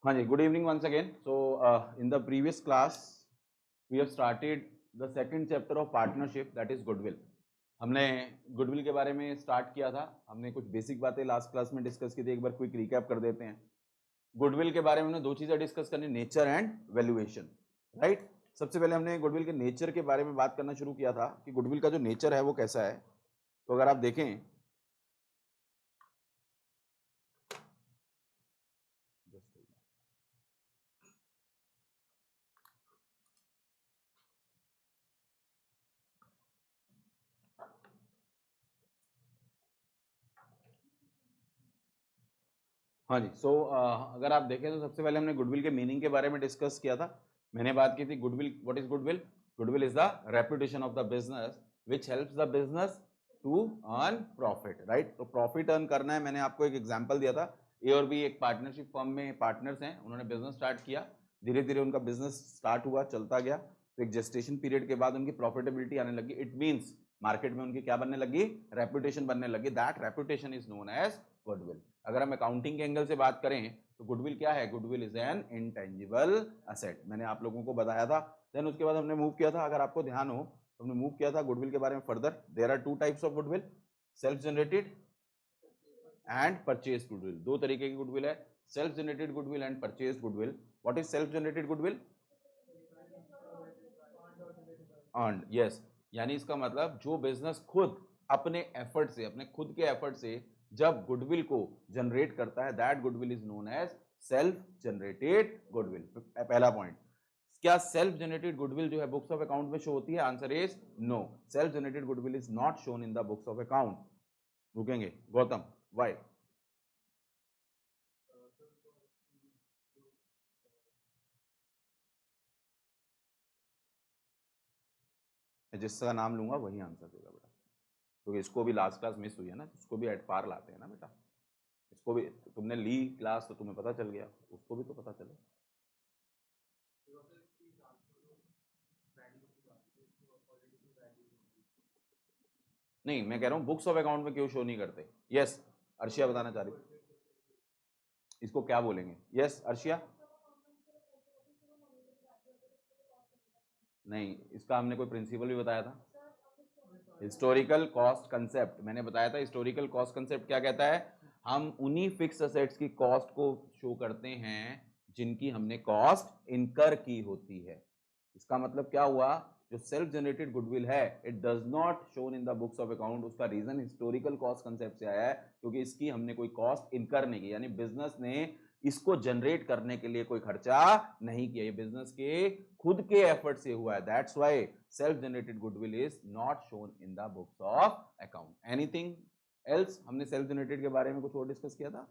हाँ जी, good evening once again. So in the previous class we have started the second chapter of partnership, that is goodwill. हमने goodwill के बारे में start किया था. हमने कुछ बेसिक बातें लास्ट क्लास में डिस्कस की थी. एक बार क्विक रिकैप कर देते हैं. गुडविल के बारे में हमने दो चीजें डिस्कस करनी, नेचर एंड वैल्यूएशन, राइट. सबसे पहले हमने गुडविल के नेचर के बारे में बात करना शुरू किया था कि गुडविल का जो नेचर है वो कैसा है. तो अगर आप देखें, हाँ जी. सो अगर आप देखें तो सबसे पहले हमने गुडविल के मीनिंग के बारे में डिस्कस किया था. मैंने बात की थी goodwill, what is goodwill. Goodwill is the reputation of the business which helps the business to earn profit, right. तो प्रॉफिट अर्न करना है. मैंने आपको एक एग्जांपल दिया था. ए और बी एक पार्टनरशिप फर्म में पार्टनर्स हैं. उन्होंने बिजनेस स्टार्ट किया. धीरे धीरे उनका बिजनेस स्टार्ट हुआ, चलता गया. तो एक जेस्टेशन पीरियड के बाद उनकी प्रॉफिटेबिलिटी आने लगी. इट मीन्स मार्केट में उनकी क्या बनने लगी, रेपुटेशन बनने लगी. That reputation is known as goodwill. अगर हम अकाउंटिंग के एंगल से बात करें तो गुडविल क्या है, goodwill is an intangible asset. मैंने आप लोगों को बताया था. देन उसके बाद हमने मूव किया था, अगर आपको ध्यान हो तो हमने मूव किया था गुडविल के बारे में further. There are two types of goodwill, self generated and purchase goodwill. दो तरीके की गुडविल है, self generated goodwill and purchase goodwill. What is self generated goodwill? Earned, yes. यानी इसका मतलब जो बिजनेस खुद अपने एफर्ट से, अपने खुद के एफर्ट से जब गुडविल को जनरेट करता है, that goodwill is known as self generated goodwill. पहला पॉइंट, क्या सेल्फ जनरेटेड गुडविल जो है बुक्स ऑफ अकाउंट में शो होती है? Answer is no. Self generated goodwill is not shown in the books of account. रुकेंगे गौतम, व्हाई? जिसका नाम लूंगा वही आंसर देगा बेटा, क्योंकि इसको भी लास्ट क्लास मिस हुई है ना, उसको भी एट पार लाते हैं ना बेटा. इसको भी तुमने ली क्लास तो तुम्हें पता चल गया, उसको भी तो पता चले. नहीं, मैं कह रहा हूँ बुक्स ऑफ अकाउंट में क्यों शो नहीं करते. यस, अर्शिया बताना चाह रही. इसको क्या बोलेंगे? यस अर्शिया. नहीं, इसका हमने कोई प्रिंसिपल भी बताया था. हिस्टोरिकल कॉस्ट कंसेप्ट मैंने बताया था. हिस्टोरिकल कॉस्ट कंसेप्ट क्या कहता है? हम उन्हीं फिक्स असेट्स की कॉस्ट को शो करते हैं जिनकी हमने कॉस्ट इनकर की होती है. इसका मतलब क्या हुआ, जो सेल्फ जनरेटेड गुडविल है it does not shown in the books of account. उसका रीजन हिस्टोरिकल कॉस्ट कंसेप्ट से आया है, क्योंकि इसकी हमने कोई कॉस्ट इनकर नहीं की, यानी बिजनेस ने इसको जनरेट करने के लिए कोई खर्चा नहीं किया. ये बिजनेस के खुद के एफर्ट से हुआ है. That's why self generated goodwill is not shown in the books of account. Anything else? हमने सेल्फ जनरेटेड के बारे में कुछ और डिस्कस किया था.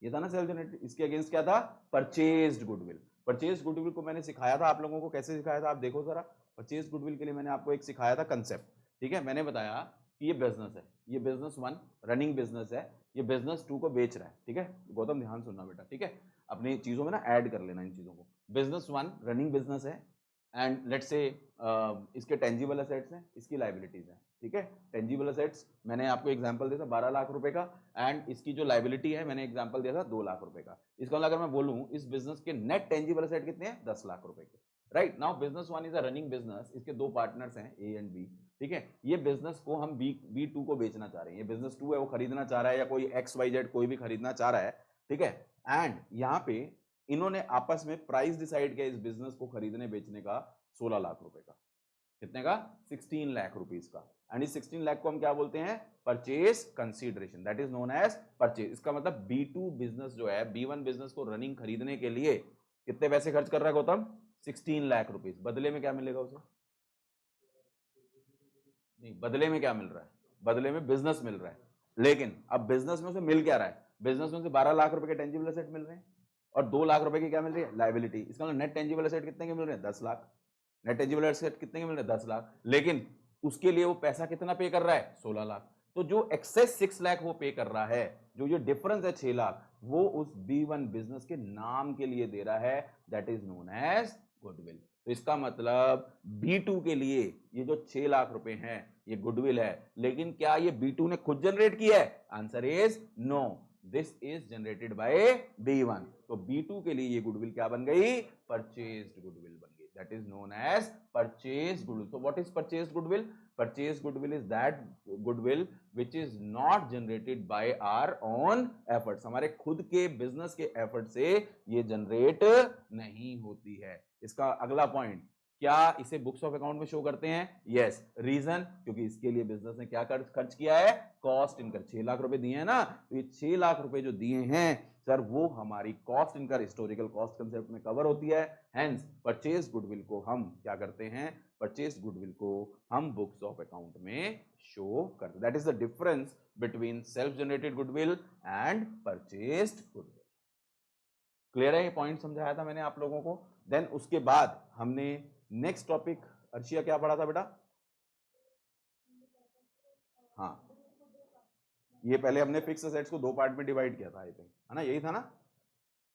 ये था ना सेल्फ जनरेटेड. इसके अगेंस्ट क्या था? Purchased goodwill. परचेज गुडविल को मैंने सिखाया था आप लोगों को. कैसे सिखाया था आप देखो जरा. परचेज गुडविल के लिए मैंने आपको एक सिखाया था कंसेप्ट. ठीक है, मैंने बताया कि ये बिजनेस है, ये बिजनेस वन रनिंग बिजनेस है, ये बिजनेस टू को बेच रहा है. ठीक है गौतम, ध्यान सुनना बेटा. ठीक है, अपनी चीजों में ना ऐड कर लेना इन चीजों को. बिजनेस वन रनिंग बिजनेस है एंड लेट्स से इसके टेंजिबल असेट्स हैं, इसकी लाइबिलिटीज हैं. ठीक है, टेंजिबल असेट्स मैंने आपको एग्जांपल दिया था 12 लाख रुपए का, एंड इसकी जो लाइबिलिटी है मैंने एग्जांपल दिया था 2 लाख रुपए का. इसका मतलब अगर मैं बोलूं इस बिजनेस के नेट टेंजिबल असेट कितने हैं? 10 लाख रुपए के. Right now business one is a running business. इसके दो पार्टनर्स हैं ए एंड बी. ठीक है, ये बिजनेस को हम बी टू को बेचना चाह रहे हैं. ये बिजनेस टू है वो खरीदना चाह रहा है, या कोई एक्स वाई जेड कोई भी खरीदना चाह रहा है. ठीक है, एंड यहाँ पे इन्होंने आपस में प्राइस डिसाइड किया इस बिजनेस को खरीदने बेचने का 16 लाख रुपए का. कितने का? 16 लाख रुपीस का. एंड इस 16 लाख को हम क्या बोलते हैं? Purchase consideration. That is known as purchase. इसका मतलब B2 बिजनेस जो है, B1 बिजनेस को रनिंग खरीदने के लिए कितने पैसे खर्च कर रहा है गौतम? 16 लाख रुपीस. बदले में क्या मिलेगा उसे? नहीं, बदले में क्या मिल रहा है? बदले में बिजनेस मिल रहा है. लेकिन अब बिजनेस में उसे मिल क्या रहा है? बिजनेस में उसे 12 लाख रुपए के टेंजिबल एसेट मिल रहे हैं और 2 लाख रुपए की क्या मिल रही है? लाइबिलिटी. इसका मतलब नेट टेंजिबल एसेट कितने के मिल रहे हैं? 10 लाख. नेट टेंजिबल एसेट कितने के मिल रहे हैं? 10 लाख. लेकिन उसके लिए वो पैसा कितना पे कर रहा है? 16 लाख. तो जो एक्सेस 6 लाख वो पे कर रहा है, जो ये डिफरेंस है 6 लाख, वो उस B1 बिजनेस के नाम के लिए दे रहा है. That is known as goodwill. तो इसका मतलब B2 के लिए ये जो 6 लाख रुपए हैं ये गुडविल है. लेकिन क्या ये B2 ने खुद जनरेट किया है? Answer is no. This is generated by B1। तो B2 के लिए ये गुडविल क्या बन गई? परचेज्ड गुडविल बन गई। That is known as purchased goodwill. So what is purchased goodwill? Purchased goodwill is that goodwill which is not generated by our own efforts. हमारे खुद के बिजनेस के एफर्ट से ये जनरेट नहीं होती है। इसका अगला पॉइंट, क्या इसे बुक्स ऑफ अकाउंट में शो करते हैं? यस। रीजन, क्योंकि इसके लिए बिजनेस ने क्या खर्च किया है? Cost incur. 6 लाख रुपए दिए हैं ना, तो ये 6 लाख रुपए जो दिए हैं सर, वो हमारी cost incur historical cost concept में कवर होती है। हेंस परचेज गुडविल को हम क्या करते हैं? परचेज गुडविल को हम बुक्स ऑफ अकाउंट में शो करते हैं। That is the difference between self generated goodwill and purchased goodwill. Clear है? ये पॉइंट समझाया था मैंने आप लोगों को। देन उसके बाद हमने नेक्स्ट टॉपिक अर्शिया क्या पढ़ा था बेटा? हाँ, ये पहले हमने फिक्स एसेट्स को 2 पार्ट में डिवाइड किया था, आई थिंक, है ना? यही था ना,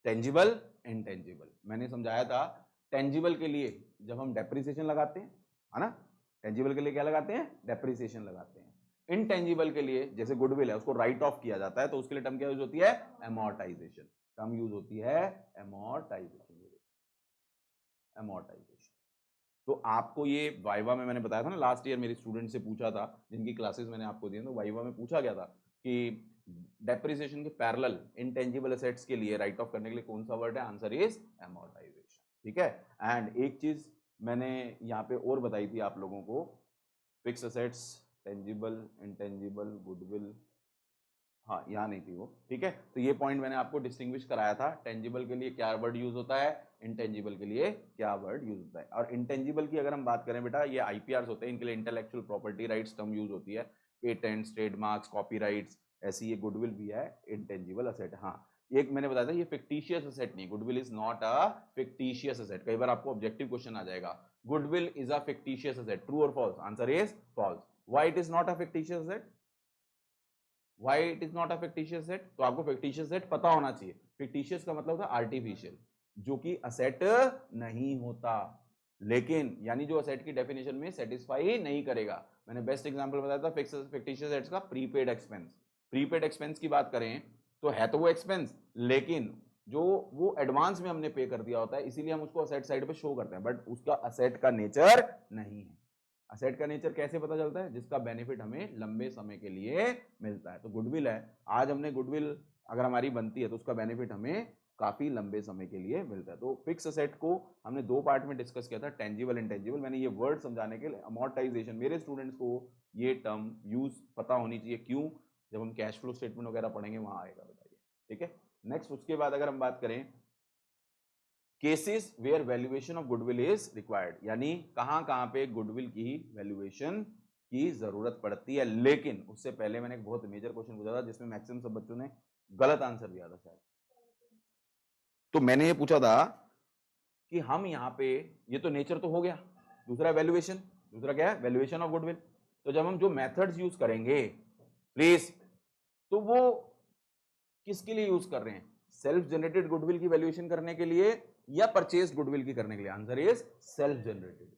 टेंजिबल, इनटेंजिबल। मैंने समझाया था टेंजिबल के लिए जब हम डेप्रिसिएशन लगाते हैं, है ना, टेंजिबल के लिए क्या लगाते हैं? डेप्रिसिएशन लगाते हैं। इनटेंजिबल के लिए जैसे गुडविल है, उसको राइट ऑफ किया जाता है, तो उसके लिए टर्म क्या यूज होती है? एमोर्टाइजेशन। टर्म यूज होती है एमोर्टाइजेशन। एमोर्टाइजेशन। तो आपको ये वाइवा में मैंने बताया था ना, लास्ट ईयर मेरी स्टूडेंट से पूछा था, जिनकी क्लासेस मैंने आपको दी, तो वाइवा में पूछा गया था कि डेप्रिसिएशन के पैरेलल इनटेंजिबल एसेट्स के लिए राइट ऑफ करने के लिए कौन सा वर्ड है? Answer is amortisation. ठीक है। एंड एक चीज मैंने यहाँ पे और बताई थी आप लोगों को, fix assets, tangible, intangible, goodwill, हाँ यहाँ नहीं थी वो। ठीक है, तो ये पॉइंट मैंने आपको डिस्टिंग्विश कराया था। टेंजिबल के लिए क्या वर्ड यूज होता है, इनटेंजिबल के लिए क्या वर्ड यूज होता है। और इनटेंजिबल की अगर हम बात करें बेटा, ये आईपीआर होते हैं, इनके लिए intellectual property rights term use होती है। पेटेंट्स, ट्रेडमार्क्स, कॉपीराइट्स, ऐसी ये गुडविल भी है इंटेंजिबल असेट। हाँ, एक मैंने बताया था, ये फिक्टिशियस असेट नहीं, goodwill is not a fictitious asset. कई बार आपको ऑब्जेक्टिव क्वेश्चन आ जाएगा, goodwill is a fictitious asset, true और false? Answer is false. Why it is not a fictitious asset? Why it is not a fictitious asset? तो आपको fictitious set पता होना चाहिए। फिक्टिशियस का मतलब होता है आर्टिफिशियल, जो कि असेट नहीं होता, लेकिन यानी जो असेट की डेफिनेशन में सेटिस्फाई नहीं करेगा। मैंने बेस्ट एग्जांपल बताया था फिक्टिशियस सेट्स का, प्रीपेड एक्सपेंस। प्रीपेड एक्सपेंस की बात करें तो है तो वो एक्सपेंस, लेकिन जो वो एडवांस में हमने पे कर दिया होता है, इसीलिए हम उसको असेट साइड पे शो करते हैं, बट उसका असेट का नेचर नहीं है। असेट का नेचर कैसे पता चलता है? जिसका बेनिफिट हमें लंबे समय के लिए मिलता है। तो गुडविल है, आज हमने गुडविल अगर हमारी बनती है तो उसका बेनिफिट हमें काफी लंबे समय के लिए मिलता है। तो फिक्स असेट को हमने 2 पार्ट में डिस्कस किया था, टेंजिबल, इंटेंजिबल। मैंने ये वर्ड समझाने के लिए अमोर्टाइजेशन, मेरे स्टूडेंट्स को ये टर्म यूज पता होनी चाहिए। क्यों? जब हम कैश फ्लो स्टेटमेंट वगैरह पढ़ेंगे वहां आएगा, बताइए। ठीक है, नेक्स्ट उसके बाद अगर हम बात करें cases where valuation of goodwill is required, यानी कहां पे गुडविल की वैल्यूएशन की जरूरत पड़ती है। लेकिन उससे पहले मैंने एक बहुत मेजर क्वेश्चन पूछा था जिसमें मैक्सिमम सब बच्चों ने गलत आंसर दिया था शायद। तो मैंने ये पूछा था कि हम यहाँ पे, ये तो नेचर तो हो गया, दूसरा वैल्यूएशन, दूसरा क्या है? Valuation of goodwill. तो जब हम जो मेथड्स यूज करेंगे प्लीज, तो वो किसके लिए यूज कर रहे हैं? सेल्फ जनरेटेड गुडविल की वैल्यूएशन करने के लिए या परचेज गुडविल की करने के लिए? Answer is self generated.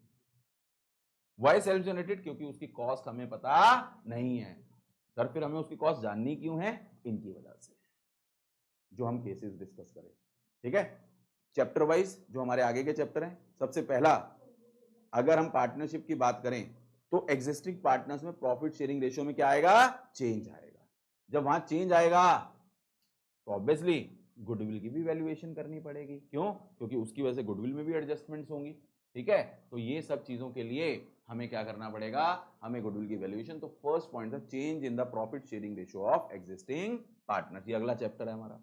Why self generated? क्योंकि उसकी कॉस्ट हमें पता नहीं है। सर फिर हमें उसकी कॉस्ट जाननी क्यों है? इनकी वजह से, जो हम केसेस डिस्कस करें। ठीक है, चैप्टर वाइज जो हमारे आगे के चैप्टर हैं। सबसे पहला, अगर हम पार्टनरशिप की बात करें तो एग्जिस्टिंग पार्टनर्स में प्रॉफिट शेयरिंग रेशियो में क्या आएगा? चेंज आएगा। जब वहां चेंज आएगा तो ऑब्वियसली गुडविल की भी वैल्यूएशन करनी पड़ेगी। क्यों? क्योंकि उसकी वजह से गुडविल में भी एडजस्टमेंट्स होंगी। ठीक है, तो ये सब चीजों के लिए हमें क्या करना पड़ेगा? हमें गुडविल की वैल्यूएशन। तो फर्स्ट पॉइंट था change in the profit sharing ratio of existing partners, ये अगला चैप्टर है हमारा।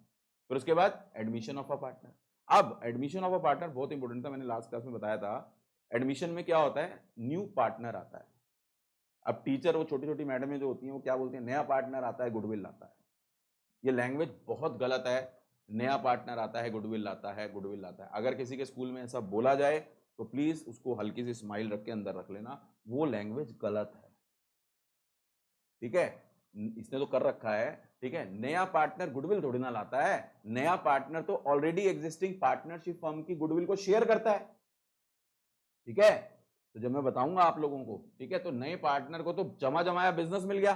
फिर उसके बाद एडमिशन ऑफ अ पार्टनर। अब एडमिशन ऑफ अ पार्टनर बहुत इंपॉर्टेंट था, मैंने लास्ट क्लास में बताया था। एडमिशन में क्या होता है? न्यू पार्टनर आता है। अब टीचर, वो छोटी छोटी मैडमें जो होती हैं, वो क्या बोलती हैं? नया पार्टनर आता है, गुडविल आता है। ये लैंग्वेज बहुत गलत है। नया पार्टनर आता है, गुडविल लाता है, गुडविल लाता है। अगर किसी के स्कूल में ऐसा बोला जाए तो प्लीज उसको हल्की सी स्माइल रख के अंदर रख लेना, वो लैंग्वेज गलत है। ठीक है, इसने तो कर रखा है। ठीक है, नया पार्टनर गुडविल थोड़ी ना लाता है, नया पार्टनर तो ऑलरेडी एग्जिस्टिंग पार्टनरशिप फर्म की गुडविल को शेयर करता है। ठीक है, तो जब मैं बताऊंगा आप लोगों को, ठीक है, तो नए पार्टनर को तो जमा जमाया बिजनेस मिल गया,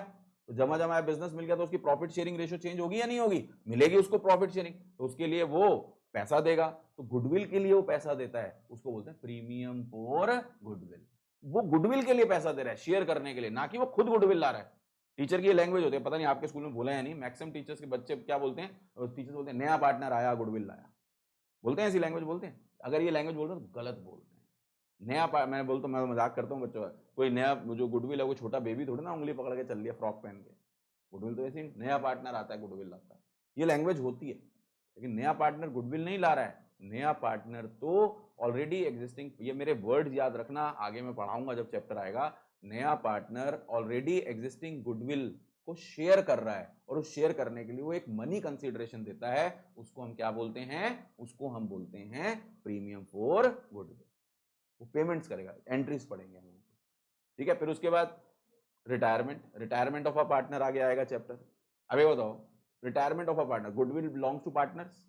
तो जमा जमाया बिजनेस मिल गया तो उसकी प्रॉफिट शेयरिंग रेशियो चेंज होगी या नहीं होगी? मिलेगी उसको प्रॉफिट शेयरिंग, तो उसके लिए वो पैसा देगा। तो गुडविल के लिए वो पैसा देता है, उसको बोलते हैं प्रीमियम फॉर गुडविल। वो गुडविल के लिए पैसा दे रहा है, शेयर करने के लिए, ना कि वो खुद गुडविल ला रहा है। टीचर की ये लैंग्वेज होती है, पता नहीं आपके स्कूल में बोला है या नहीं, मैक्सिमम टीचर्स के बच्चे क्या बोलते हैं, टीचर्स बोलते हैं नया पार्टनर आया गुडविल लाया, बोलते हैं ऐसी लैंग्वेज बोलते हैं। अगर ये लैंग्वेज बोल रहे हैं तो गलत बोलते हैं। मैं बोलता हूँ, मैं मजाक करता हूँ बच्चों का, कोई नया जो गुडविल है वो छोटा बेबी थोड़ा ना उंगली पकड़ के चल लिया फ्रॉक पहन के। गुडविल तो ऐसे नया पार्टनर आता है गुडविल लाता है, ये लैंग्वेज होती है। लेकिन नया पार्टनर गुडविल नहीं ला रहा है, नया पार्टनर तो ऑलरेडी एग्जिस्टिंग, ये मेरे वर्ड्स याद रखना, आगे मैं पढ़ाऊंगा जब चैप्टर आएगा। नया पार्टनर ऑलरेडी एग्जिस्टिंग गुडविल को शेयर कर रहा है, और उस शेयर करने के लिए वो एक मनी कंसीडरेशन देता है, उसको हम क्या बोलते हैं, उसको हम बोलते हैं प्रीमियम फॉर गुडविल। वो पेमेंट्स करेगा, एंट्रीज पढ़ेंगे हम, ठीक है। फिर उसके बाद रिटायरमेंट ऑफ अ पार्टनर आगे आएगा चैप्टर। अभी बताओ, retirement of a partner, goodwill belongs to partners.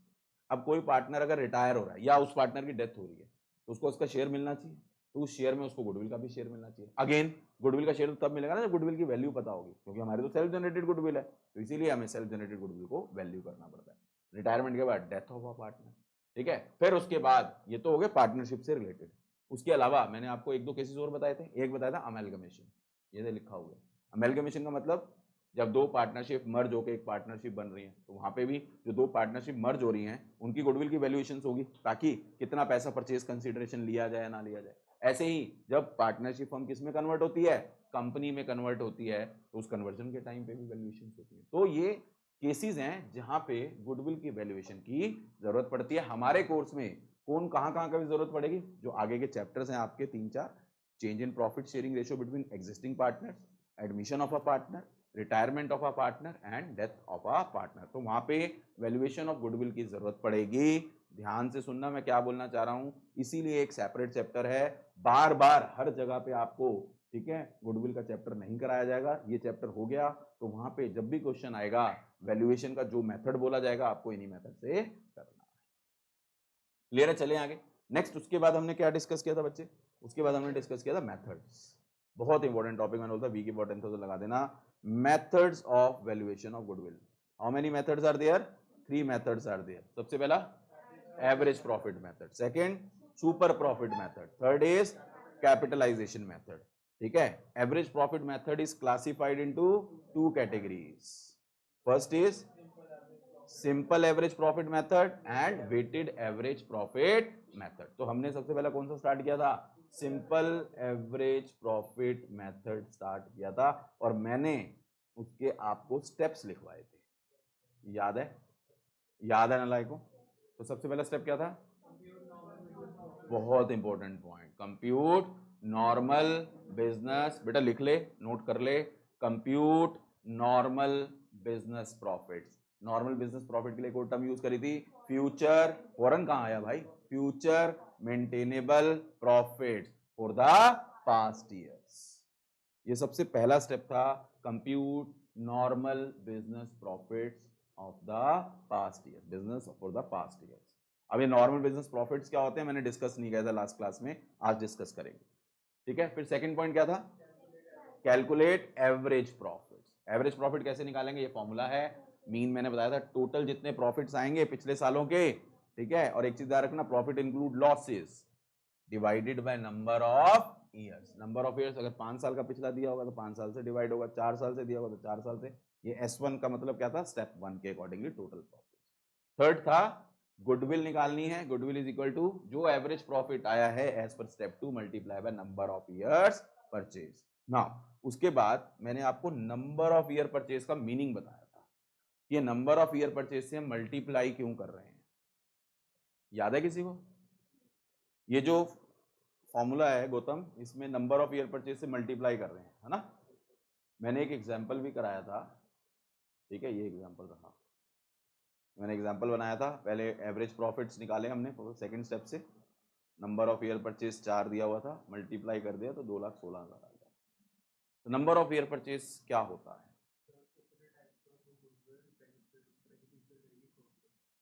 अब कोई पार्टनर अगर रिटायर हो रहा है या उस पार्टनर की डेथ हो रही है तो उसको उसका शेयर मिलना चाहिए, तो उस शेयर में उसको गुडविल का भी शेयर मिलना चाहिए। अगेन गुडविल का शेयर तो तब मिलेगा ना जब गुडविल की वैल्यू पता होगी, क्योंकि हमारे तो सेल्फ जनरेटेड गुडविल है, तो इसीलिए हमें सेल्फ जनरेटेड गुडविल को वैल्यू करना पड़ता है। रिटायरमेंट के बाद डेथ ऑफ अ पार्टनर, ठीक है। फिर उसके बाद ये तो हो गए पार्टनरशिप से रिलेटेड। उसके अलावा मैंने आपको एक दो केसेस और बताए थे, एक बताया था अमेलगमेशन, ये लिखा हुआ है। अमेलगमेशन का मतलब जब दो पार्टनरशिप मर्ज होकर एक पार्टनरशिप बन रही है, तो वहां पे भी जो दो पार्टनरशिप मर्ज हो रही हैं उनकी गुडविल की वैल्यूएशन होगी, ताकि कितना पैसा परचेज कंसीडरेशन लिया जाए ना लिया जाए। ऐसे ही जब पार्टनरशिप फर्म किस में कन्वर्ट होती है, कंपनी में कन्वर्ट होती है, तो उस कन्वर्जन के टाइम पे भी वैल्यूएशन होती है। तो ये केसेस हैं जहां पे गुडविल की वैल्यूएशन की जरूरत पड़ती है। हमारे कोर्स में कौन कहां कहां का भी जरूरत पड़ेगी, जो आगे के चैप्टर्स हैं आपके 3-4, change in profit sharing ratio between existing partners, admission of a partner, retirement of a partner and death of a partner. तो वहां पे वैल्यूएशन ऑफ गुडविल की जरूरत पड़ेगी। ध्यान से सुनना मैं क्या बोलना चाह रहा हूं, इसीलिए एक सेपरेट चैप्टर है। बार बार हर जगह पे आपको, ठीक है, गुडविल का चैप्टर नहीं कराया जाएगा। ये चैप्टर हो गया तो वहां पे जब भी क्वेश्चन आएगा वैल्यूएशन का जो मेथड बोला जाएगा आपको इन्हीं मेथड से करना है। क्लियर है? चले आगे। नेक्स्ट उसके बाद हमने क्या डिस्कस किया था बच्चे, उसके बाद हमने डिस्कस किया था मेथड्स। बहुत इंपॉर्टेंट टॉपिक, मैंने बोला वी की इंपॉर्टेंस तो लगा देना। Methods of valuation of goodwill. How many methods are there? 3 methods are there. सबसे पहला average profit method, second super profit method, third is capitalisation method, ठीक है। Average profit method is classified into 2 categories. First is simple average profit method and weighted average profit method. तो हमने सबसे पहला कौन सा स्टार्ट किया था? Simple average profit method start किया था, और मैंने उसके आपको स्टेप्स लिखवाए थे, याद है? याद है नालायकों? तो सबसे पहला स्टेप क्या था? बहुत important point, compute normal business, बेटा लिख ले, नोट कर ले, compute normal business profits. Normal business profit के लिए कोई टर्म यूज करी थी, फ्यूचर, फॉरन कहां आया भाई, future maintainable profits for the past years. ये सबसे पहला स्टेप था, compute normal business profits of the past year, business for the past years. अब ये नॉर्मल बिजनेस प्रॉफिट्स क्या होते हैं मैंने डिस्कस नहीं किया था लास्ट क्लास में, आज डिस्कस करेंगे, ठीक है। फिर सेकंड पॉइंट क्या था? Calculate average profits. Average profit कैसे निकालेंगे? ये फॉर्मूला है, मीन मैंने बताया था, टोटल जितने प्रॉफिट्स आएंगे पिछले सालों के, ठीक है। और एक चीज याद रखना, profit include losses divided by number of years. Number of years अगर 5 साल का पिछला दिया होगा तो 5 साल से डिवाइड होगा, 4 साल से दिया होगा तो 4 साल से। ये S1 का मतलब क्या था? स्टेप 1 के अकॉर्डिंगली टोटल प्रॉफिट। थर्ड था गुडविल निकालनी है, गुडविल इज इक्वल टू जो एवरेज प्रॉफिट आया है as per step 2 multiply by number of years purchase. Now उसके बाद मैंने आपको नंबर ऑफ ईयर परचेज का मीनिंग बताया था। ये नंबर ऑफ ईयर परचेज से हम मल्टीप्लाई क्यों कर रहे हैं, याद है किसी को? ये जो फॉर्मूला है गौतम, इसमें नंबर ऑफ ईयर परचेज से मल्टीप्लाई कर रहे हैं, है ना। मैंने एक एग्जांपल भी कराया था, ठीक है, ये एग्जांपल रहा, मैंने एग्जांपल बनाया था। पहले एवरेज प्रॉफिट्स निकाले हमने सेकंड स्टेप से, नंबर ऑफ ईयर परचेज 4 दिया हुआ था, मल्टीप्लाई कर दिया तो 2,16,000 आ गया। तो नंबर ऑफ ईयर परचेज क्या होता है,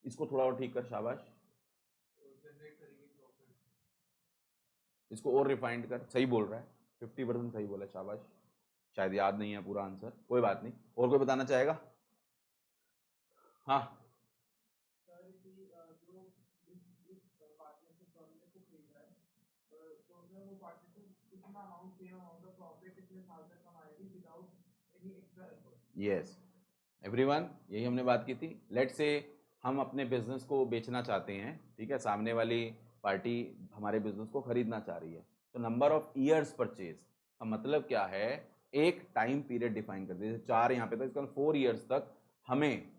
इसको थोड़ा और ठीक कर, शाबाश, इसको और रिफाइंड कर, सही बोल रहा है, 50% सही बोला, शाबाश शायद याद नहीं है पूरा आंसर, कोई बात नहीं। और कोई बताना चाहेगा? हाँ, यस एवरीवन, यही हमने बात की थी। लेट्स से हम अपने बिजनेस को बेचना चाहते हैं, ठीक है, सामने वाली पार्टी हमारे बिजनेस को खरीदना चाह रही है, तो नंबर ऑफ ईयर्स परचेज का मतलब क्या है? एक टाइम पीरियड डिफाइन कर दिया, जैसे 4 यहाँ पे था, इसका 4 ईयर्स तक हमें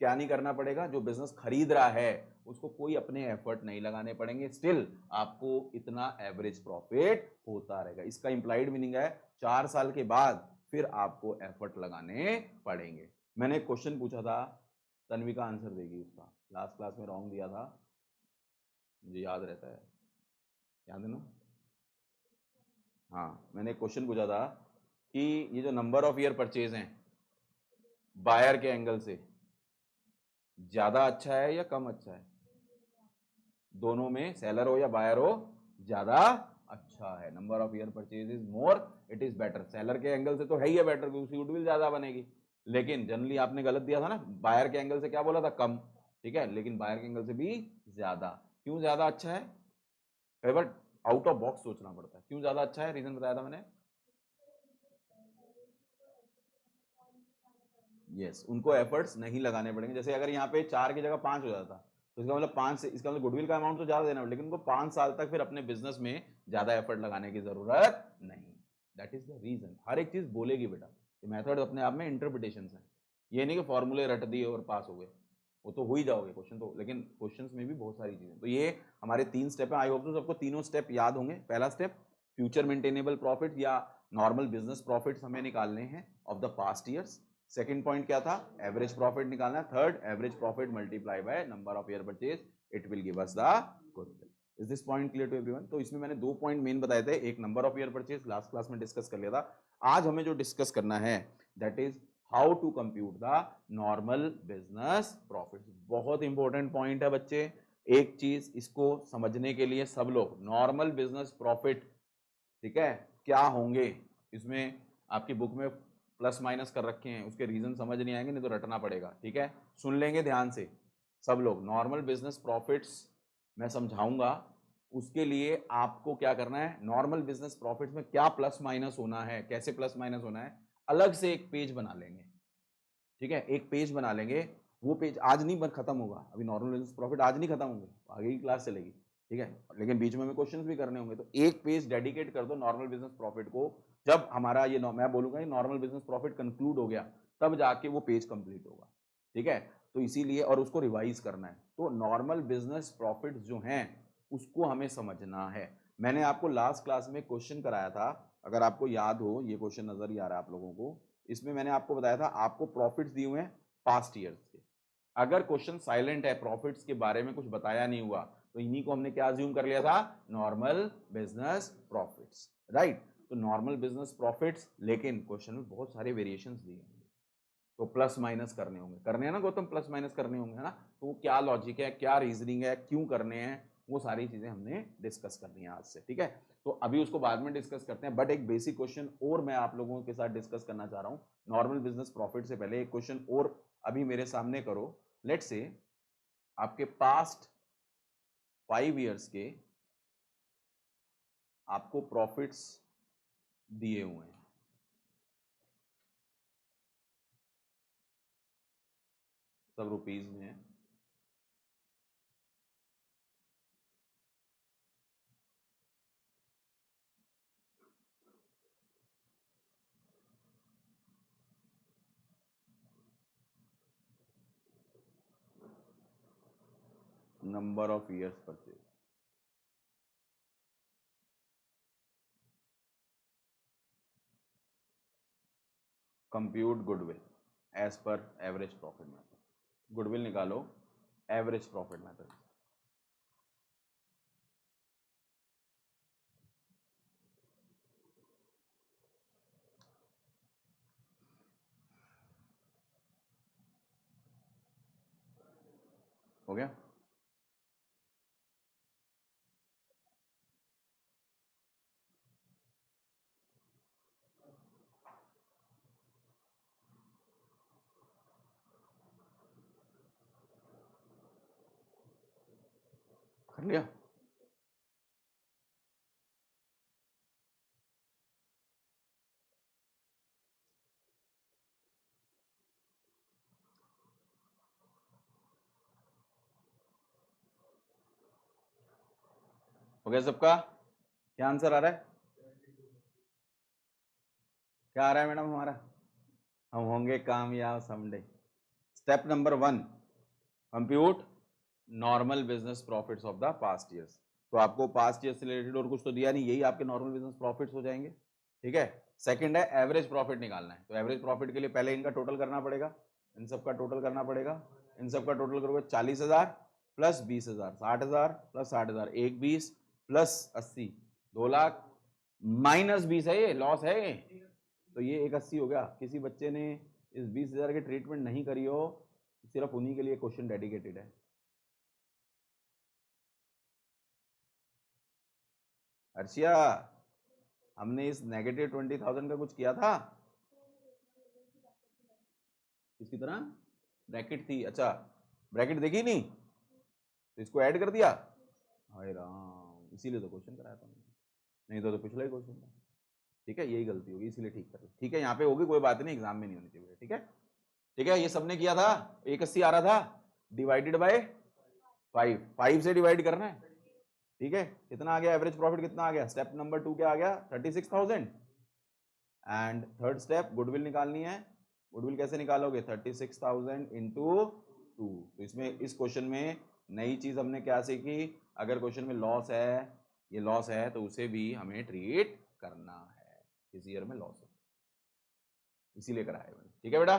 क्या नहीं करना पड़ेगा, जो बिजनेस खरीद रहा है उसको कोई अपने एफर्ट नहीं लगाने पड़ेंगे, स्टिल आपको इतना एवरेज प्रॉफिट होता रहेगा। इसका इंप्लाइड मीनिंग है 4 साल के बाद फिर आपको एफर्ट लगाने पड़ेंगे। मैंने एक क्वेश्चन पूछा था, तन्विका आंसर देगी उसका, लास्ट क्लास में रॉन्ग दिया था, मुझे याद रहता है, याद है ना? हाँ, मैंने एक क्वेश्चन पूछा था कि ये जो नंबर ऑफ ईयर परचेज हैं बायर के एंगल से ज्यादा अच्छा है या कम अच्छा है? दोनों में, सेलर हो या बायर हो, ज्यादा अच्छा है। Number of year purchase is more, it is better. Seller के एंगल से तो है ही है बेटर, क्योंकि उसकी गुडविल ज्यादा बनेगी, लेकिन जनरली आपने गलत दिया था ना, बायर के एंगल से क्या बोला था? कम, ठीक है, लेकिन बायर के एंगल से भी ज्यादा। क्यों ज्यादा अच्छा है? कई बार आउट ऑफ बॉक्स सोचना पड़ता है। क्यों ज्यादा अच्छा है? रीजन बताया था मैंने। यस, उनको एफर्ट्स नहीं लगाने पड़ेंगे। जैसे अगर यहाँ पे 4 की जगह 5 हो जाता, तो इसका मतलब 5 से, इसका मतलब गुडविल का अमाउंट तो ज्यादा देना, लेकिन उनको 5 साल तक फिर अपने बिजनेस में ज्यादा एफर्ट लगाने की जरूरत नहीं। That is the reason. हर एक चीज बोलेगी बेटा, मेथड अपने आप में इंटरप्रिटेशन है, ये नहीं कि फॉर्मूले रट दिए और पास हो गए, वो तो हो ही जाओगे क्वेश्चन तो, लेकिन क्वेश्चंस में भी बहुत सारी चीजें। तो ये हमारे 3 स्टेप है, आई होप तो सबको तीनों स्टेप याद होंगे। पहला स्टेप, फ्यूचर मेंटेनेबल प्रॉफिट या नॉर्मल बिजनेस प्रॉफिट्स हमें निकालने हैं of the past years. Second point क्या था? एवरेज प्रॉफिट निकालना है। Third, average profit multiply by number of year purchase, it will give us the goodwill. Is this point clear to everyone? तो इसमें मैंने 2 पॉइंट मेन बताए थे, एक number of year purchase, last class में discuss कर लिया था। आज हमें जो डिस्कस करना है that is how to compute the normal business profit. बहुत इंपॉर्टेंट पॉइंट है बच्चे, एक चीज इसको समझने के लिए सब लोग, नॉर्मल बिजनेस प्रॉफिट, ठीक है, क्या होंगे इसमें, आपकी बुक में प्लस माइनस कर रखे हैं, उसके रीजन समझ नहीं आएंगे, नहीं तो रटना पड़ेगा, ठीक है? सुन लेंगे ध्यान से सब लोग। नॉर्मल बिजनेस प्रॉफिट्स मैं समझाऊंगा, उसके लिए आपको क्या करना है, नॉर्मल बिजनेस प्रॉफिट्स में क्या प्लस माइनस होना है, कैसे प्लस माइनस होना है, अलग से एक पेज बना लेंगे, ठीक है? एक पेज बना लेंगे, वो पेज आज नहीं बन खत्म होगा, अभी नॉर्मल बिजनेस प्रॉफिट आज नहीं खत्म होंगे, आगे की क्लास चलेगी, ठीक है, लेकिन बीच में हमें क्वेश्चंस भी करने होंगे। तो एक पेज डेडिकेट कर दो नॉर्मल बिजनेस प्रॉफिट को। जब हमारा ये मैं बोलूंगा ये नॉर्मल बिजनेस प्रॉफिट कंक्लूड हो गया, तब जाके वो पेज कंप्लीट होगा, ठीक है? तो इसीलिए, और उसको रिवाइज करना है। तो नॉर्मल बिजनेस प्रॉफिट जो हैं उसको हमें समझना है। मैंने आपको लास्ट क्लास में क्वेश्चन कराया था, अगर आपको याद हो, ये क्वेश्चन नजर ही आ रहा है आप लोगों को, इसमें मैंने आपको बताया था आपको प्रॉफिट्स दिए हुए हैं पास्ट ईयर्स के। अगर क्वेश्चन साइलेंट है, प्रॉफिट्स के बारे में कुछ बताया नहीं हुआ, तो इन्हीं को हमने क्या अज्यूम कर लिया था? Normal business profits, right? तो नॉर्मल बिजनेस प्रॉफिट्स, लेकिन क्वेश्चन में बहुत सारे वेरिएशंस दिए हैं, तो प्लस माइनस करने होंगे, करने हैं ना गौतम? प्लस माइनस करने होंगे, है ना? तो क्या लॉजिक है, क्या रीजनिंग है, क्यों करने हैं, वो सारी चीजें हमने डिस्कस करनी है आज से, ठीक है? तो अभी उसको बाद में डिस्कस करते हैं, बट एक बेसिक क्वेश्चन और मैं आप लोगों के साथ डिस्कस करना चाह रहा हूं नॉर्मल बिजनेस प्रॉफिट से पहले। एक क्वेश्चन और अभी मेरे सामने करो। लेट्स से आपके पास्ट 5 ईयर्स के आपको प्रॉफिट्स दिए हुए हैं, सब रुपीज में है, number of years purchase, compute goodwill as per average profit method. Goodwill निकालो एवरेज प्रॉफिट मेथड। हो गया? कर लिया? हो गया सबका? क्या आंसर आ रहा है? क्या आ रहा है मैडम हमारा? हम होंगे कामयाब someday. Step number 1, compute normal business profits of the past years. तो आपको पास्ट ईयर से रिलेटेड और कुछ तो दिया नहीं, यही आपके नॉर्मल बिजनेस प्रॉफिट्स हो जाएंगे। ठीक है। सेकंड है एवरेज प्रॉफिट निकालना है, तो एवरेज प्रॉफिट के लिए पहले इनका टोटल करना पड़ेगा, इन सब का टोटल करना पड़ेगा। इन सब का टोटल करोगे 40,000 प्लस 20,000 60,000 प्लस 60,000 एक 20 प्लस 80 2 लाख माइनस 20 है, ये लॉस है ये। तो ये एक 80 हो गया। किसी बच्चे ने इस 20,000 की ट्रीटमेंट नहीं करी हो, सिर्फ उन्हीं के लिए क्वेश्चन डेडिकेटेड है। अर्शिया, हमने इस नेगेटिव 20,000 का कुछ किया था? इसकी तरह ब्रैकेट थी, अच्छा ब्रैकेट देखी नहीं तो इसको ऐड कर दिया। हाय राम, इसीलिए तो क्वेश्चन कराया था, नहीं तो पिछला ही क्वेश्चन था। ठीक है, यही गलती होगी, इसीलिए ठीक कर। ठीक है, यहाँ पे होगी कोई बात नहीं, एग्जाम में नहीं होनी चाहिए। ठीक है, ठीक है, ये सबने किया था। 180 आ रहा था, डिवाइडेड बाय 5 से डिवाइड करना है। ठीक है, कितना आ गया एवरेज प्रॉफिट, कितना आ गया? स्टेप नंबर 2 क्या आ गया? 36,000। एंड थर्ड स्टेप गुडविल निकालनी है। गुडविल कैसे निकालोगे? 36,000 इंटू 2। तो इसमें इस क्वेश्चन में नई चीज हमने क्या सीखी? अगर क्वेश्चन में लॉस है, ये लॉस है, तो उसे भी हमें ट्रीट करना है। इस ईयर में लॉस है, इसीलिए कराया मैंने। ठीक है बेटा,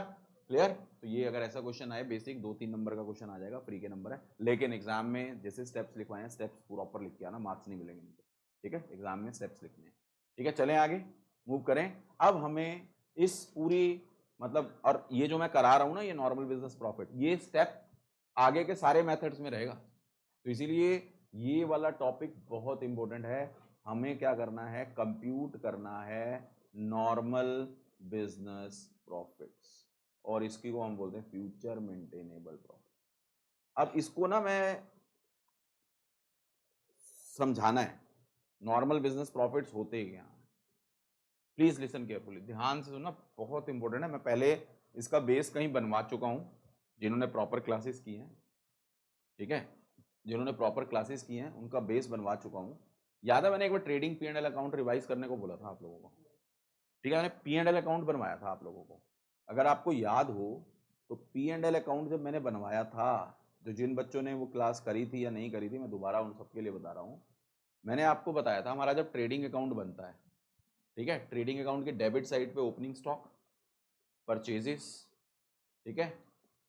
क्लियर? तो ये अगर ऐसा क्वेश्चन आए बेसिक 2-3 नंबर का क्वेश्चन आ जाएगा, फ्री के नंबर है। लेकिन एग्जाम में जैसे स्टेप्स लिखवाए हैं, स्टेप्स प्रॉपर लिख के आना, मार्क्स नहीं मिलेंगे इनको। ठीक है, एग्जाम में स्टेप्स लिखने हैं। ठीक है, चलें आगे, मूव करें। अब हमें इस पूरी मतलब, और ये जो मैं करा रहा हूं ना, ये नॉर्मल बिजनेस प्रॉफिट, ये स्टेप आगे के सारे मेथड्स में रहेगा। तो इसीलिए ये वाला टॉपिक बहुत इंपॉर्टेंट है। हमें क्या करना है? कंप्यूट करना है नॉर्मल बिजनेस प्रॉफिट्स, और इसकी को हम बोलते हैं फ्यूचर मेंटेनेबल प्रॉफिट। अब इसको ना मैं समझाना है, नॉर्मल बिजनेस प्रॉफिट्स होते क्या हैं। प्लीज लिसन केयरफुली, ध्यान से सुनना, बहुत इंपॉर्टेंट है। मैं पहले इसका बेस कहीं बनवा चुका हूं, जिन्होंने प्रॉपर क्लासेस की हैं। ठीक है, जिन्होंने प्रॉपर क्लासेस की हैं उनका बेस बनवा चुका हूं। याद है, मैंने एक बार ट्रेडिंग P&L अकाउंट रिवाइज करने को बोला था आप लोगों को। ठीक है, मैंने P&L अकाउंट बनवाया था आप लोगों को, अगर आपको याद हो तो। P&L अकाउंट जब मैंने बनवाया था, जो जिन बच्चों ने वो क्लास करी थी या नहीं करी थी, मैं दोबारा उन सबके लिए बता रहा हूँ। मैंने आपको बताया था, हमारा जब ट्रेडिंग अकाउंट बनता है, ठीक है, ट्रेडिंग अकाउंट के डेबिट साइड पे ओपनिंग स्टॉक, परचेजेस, ठीक है,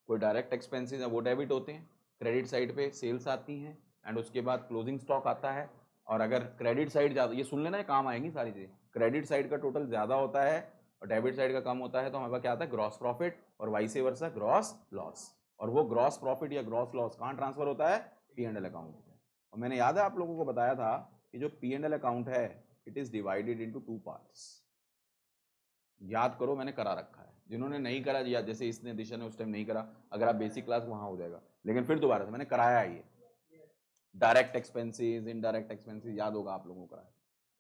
कोई डायरेक्ट एक्सपेंसेस है वो डेबिट होते हैं। क्रेडिट साइड पे सेल्स आती हैं, एंड उसके बाद क्लोजिंग स्टॉक आता है। और अगर क्रेडिट साइड ज़्यादा, ये सुन लेना, काम आएंगी सारी चीज़ें, क्रेडिट साइड का टोटल ज़्यादा होता है और डेबिट साइड का कम होता है, तो हमारे पास क्या आता है? ग्रॉस प्रॉफिट, और वाइस वर्सा ग्रॉस लॉस। और वो ग्रॉस प्रॉफिट या ग्रॉस लॉस कहाँ ट्रांसफर होता है? P&L अकाउंट में। और मैंने याद है आप लोगों को बताया था कि जो P&L अकाउंट है, it is divided into 2 parts. याद करो, मैंने करा रखा है। जिन्होंने नहीं करा, या जैसे इसने दिशा ने उस टाइम नहीं करा, अगर आप बेसिक क्लास वहां हो जाएगा, लेकिन फिर दोबारा से मैंने कराया है। ये डायरेक्ट एक्सपेंसेस, इनडायरेक्ट एक्सपेंसेस याद होगा आप लोगों को कराया,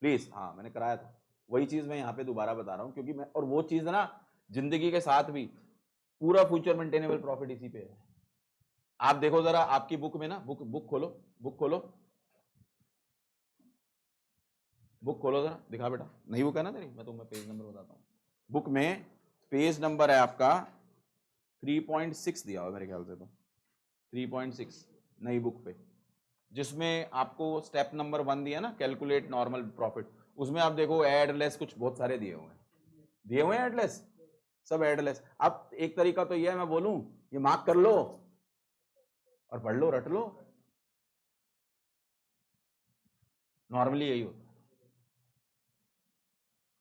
प्लीज। हाँ, मैंने कराया था। वही चीज मैं यहाँ पे दोबारा बता रहा हूँ, क्योंकि मैं, और वो चीज ना जिंदगी के साथ भी, पूरा फ्यूचर मेंटेनेबल प्रॉफिट इसी पे है। आप देखो जरा आपकी बुक में ना, बुक खोलो, बुक खोलो, बुक खोलो जरा, दिखा बेटा। नई बुक है ना तेरी? मैं तुम्हें पेज नंबर बताता हूँ। बुक में पेज नंबर है आपका 3.6 दिया हुआ मेरे ख्याल से, तो 3.6 नई बुक पे, जिसमें आपको स्टेप नंबर 1 दिया ना, कैलकुलेट नॉर्मल प्रॉफिट। उसमें आप देखो ऐड लेस कुछ बहुत सारे दिए हुए हैं, दिए हुए हैं ऐड लेस, सब ऐड लेस। अब एक तरीका तो ये है, मैं बोलूं ये मार्क कर लो और पढ़ लो, रट लो। नॉर्मली यही होता है,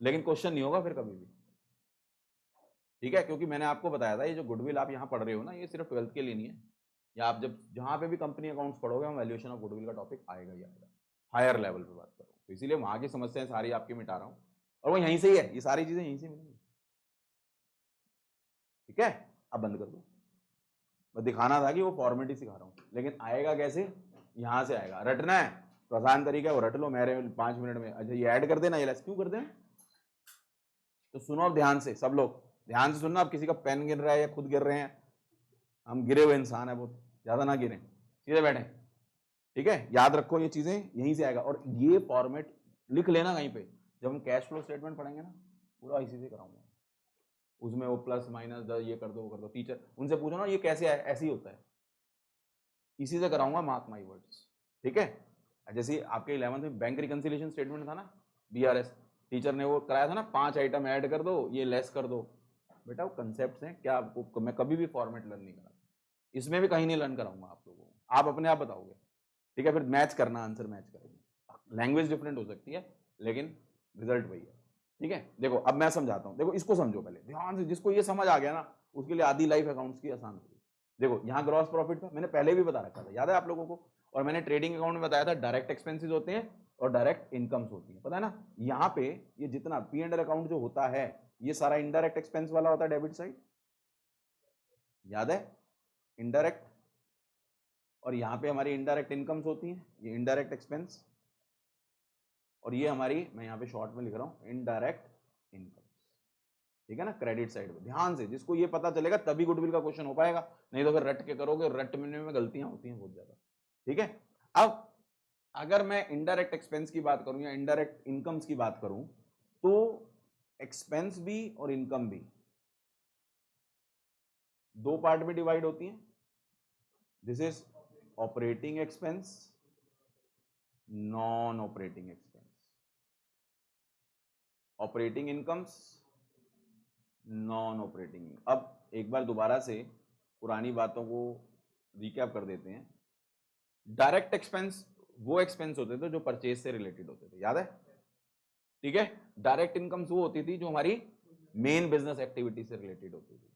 लेकिन क्वेश्चन नहीं होगा फिर कभी भी। ठीक है, क्योंकि मैंने आपको बताया था, ये जो गुडविल आप यहाँ पढ़ रहे हो ना, ये सिर्फ 12th के लिए नहीं है। या आप जब जहाँ पे भी कंपनी अकाउंट्स पढ़ोगे, हम वैल्यूएशन ऑफ गुडविल का टॉपिक आएगा ही आएगा, हायर लेवल पे बात करो। तो इसीलिए वहाँ की समस्याएं सारी आपकी मिटा रहा हूँ, और वो यहीं से ही है, ये सारी चीजें यहीं से मिलेंगी। ठीक है, अब बंद कर दो। मैं दिखाना था कि वो फॉर्मेलिटी सिखा रहा हूँ, लेकिन आएगा कैसे? यहां से आएगा, रटना है तो आसान तरीका है वो रट लो मेरे 5 मिनट में। अच्छा ये ऐड कर देना, ये लेस क्यों कर दें? तो सुनो अब ध्यान से, सब लोग ध्यान से सुनना। अब किसी का पेन गिर रहा है या खुद गिर रहे हैं, हम गिरे हुए इंसान है बहुत, ज्यादा ना गिरे, सीधे बैठे, ठीक है? याद रखो ये चीजें, यहीं से आएगा। और ये फॉर्मेट लिख लेना कहीं पे, जब हम कैश फ्लो स्टेटमेंट पढ़ेंगे ना पूरा इसी से कराऊंगा, उसमें वो प्लस माइनस ये कर दो वो कर दो। टीचर उनसे पूछो ना ये कैसे है, ऐसे ही होता है, इसी से कराऊंगा, मार्क माई वर्ड्स, ठीक है? जैसे आपके 11th में बैंक रिकंसिलिएशन स्टेटमेंट था ना, BRS, टीचर ने वो कराया था ना, 5 आइटम ऐड कर दो, ये लेस कर दो। बेटा वो कंसेप्ट हैं, क्या आपको मैं कभी भी फॉर्मेट लर्न नहीं करा, इसमें भी कहीं नहीं लर्न कराऊंगा आप लोगों को, आप अपने आप बताओगे, ठीक है? फिर मैच करना, आंसर मैच करेंगे, लैंग्वेज डिफरेंट हो सकती है लेकिन रिजल्ट वही है, ठीक है? देखो अब मैं समझाता हूँ, देखो इसको समझो पहले ध्यान से, जिसको ये समझ आ गया ना उसके लिए आधी लाइफ अकाउंट्स की आसान होगी। देखो यहाँ ग्रॉस प्रॉफिट था, मैंने पहले भी बता रखा था, याद है आप लोगों को? और मैंने ट्रेडिंग अकाउंट में बताया था डायरेक्ट एक्सपेंसेस होते हैं और डायरेक्ट इनकम्स होती है, पता है ना? यहाँ पे ये जितना P&L अकाउंट जो होता है ये सारा इनडायरेक्ट एक्सपेंस वाला होता है, डेबिट साइड, याद है? इनडायरेक्ट, और यहाँ पे हमारी इनडायरेक्ट इनकम्स होती हैं, ये इनडायरेक्ट एक्सपेंस, और ये हमारी, मैं यहाँ पे शॉर्ट में लिख रहा हूँ, इनडायरेक्ट इनकम, ठीक है ना? क्रेडिट साइड पे ध्यान से, जिसको ये पता चलेगा तभी गुडविल का क्वेश्चन हो पाएगा, नहीं तो फिर रट के करोगे, रटने में गलतियां होती हैं बहुत ज्यादा, ठीक है? अब अगर मैं इनडायरेक्ट एक्सपेंस की बात करूं या इनडायरेक्ट इनकम्स की बात करूं, तो एक्सपेंस भी और इनकम भी 2 पार्ट में डिवाइड होती हैं। This is operating expense, non operating expense, operating incomes, non operating. अब एक बार दोबारा से पुरानी बातों को रिकैप कर देते हैं। डायरेक्ट एक्सपेंस वो एक्सपेंस होते थे जो परचेज से रिलेटेड होते थे, याद है? ठीक है। डायरेक्ट इनकम्स वो होती थी जो हमारी मेन बिजनेस एक्टिविटी से रिलेटेड होती थी,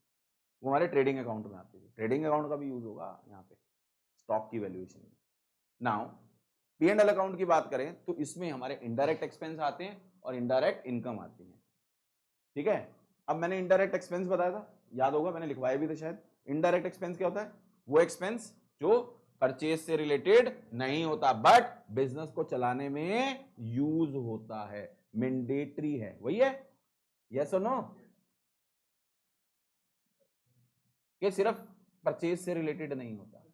वो हमारे ट्रेडिंग अकाउंट में आती थी। ट्रेडिंग अकाउंट का भी यूज होगा यहाँ पे स्टॉक की वैल्यूएशन में। नाउ P&L अकाउंट की बात करें तो इसमें हमारे इनडायरेक्ट एक्सपेंस आते हैं और इनडायरेक्ट इनकम आती है, ठीक है? अब मैंने इनडायरेक्ट एक्सपेंस बताया था, याद होगा, मैंने लिखवाया भी था शायद। इनडायरेक्ट एक्सपेंस क्या होता है? वो एक्सपेंस जो परचेज से रिलेटेड नहीं होता बट बिजनेस को चलाने में यूज होता है, मैंडेटरी है, वही है। यस और नो? ये सिर्फ परचेज से रिलेटेड नहीं होता,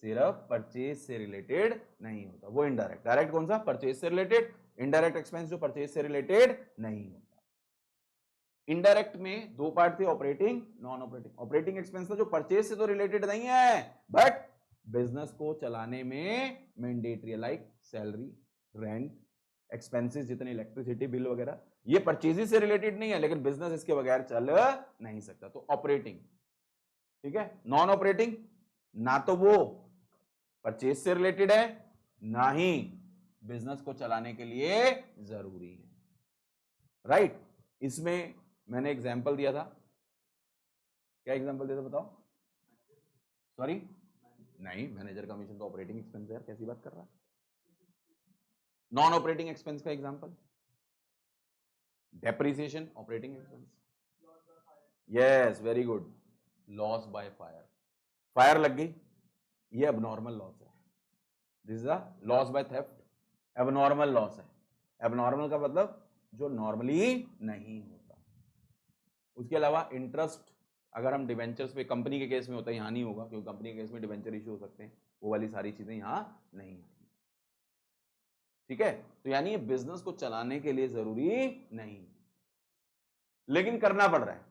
सिर्फ परचेज से रिलेटेड नहीं होता, वो इनडायरेक्ट। डायरेक्ट कौन सा? परचेज से रिलेटेड। इनडायरेक्ट एक्सपेंस जो परचेज से रिलेटेड नहीं होता। इनडायरेक्ट में 2 पार्ट थे, operating, non operating. Operating expense था जो परचेज से तो रिलेटेड नहीं है बट बिजनेस को चलाने में मैंडेटरी है, लाइक सैलरी, रेंट, एक्सपेंसेस जितने इलेक्ट्रिसिटी बिल वगैरह, ये परचेज से रिलेटेड नहीं है लेकिन बिजनेस इसके बगैर चल नहीं सकता, तो ऑपरेटिंग, ठीक है? नॉन ऑपरेटिंग ना तो वो परचेज से रिलेटेड है ना ही बिजनेस को चलाने के लिए जरूरी है, राइट? इसमें मैंने एग्जाम्पल दिया था, क्या एग्जाम्पल दिया था बताओ? सॉरी, नहीं, मैनेजर कमीशन तो ऑपरेटिंग एक्सपेंस है यार, कैसी बात कर रहा है? नॉन ऑपरेटिंग एक्सपेंस का example depreciation, operating expense. Yes, very good, loss by fire, fire लग गई, ये अबनॉर्मल लॉस है, this is a loss by theft, abnormal loss है। एबनॉर्मल का मतलब जो नॉर्मली नहीं होता। उसके अलावा इंटरेस्ट, अगर हम डिवेंचर्स पे, कंपनी के केस में होता है, यहाँ नहीं होगा क्योंकि कंपनी के केस में डिवेंचर इशू हो सकते हैं, वो वाली सारी चीजें यहाँ नहीं आती, ठीक है? तो यानी ये बिजनेस को चलाने के लिए जरूरी नहीं लेकिन करना पड़ रहा है।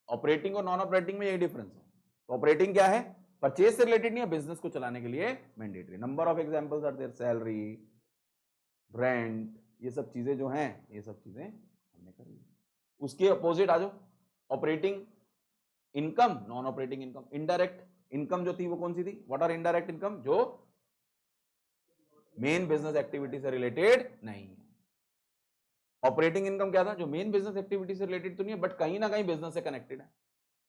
ऑपरेटिंग और नॉन ऑपरेटिंग में यही डिफरेंस है। तो ऑपरेटिंग क्या है? परचेज से रिलेटेड नहीं है, बिजनेस को चलाने के लिए mandatory. Number of examples are there, salary, rent, ये सब चीजें जो हैं, ये सब चीजें हमने कर ली। उसके अपोजिट आ जाओ, operating income, non operating income. Indirect income जो थी वो कौन सी थी? What are indirect income? जो मेन बिजनेस एक्टिविटी से रिलेटेड नहीं है। ऑपरेटिंग इनकम क्या था? जो मेन बिजनेस एक्टिविटी से रिलेटेड तो नहीं है बट कहीं ना कहीं बिजनेस से कनेक्टेड है।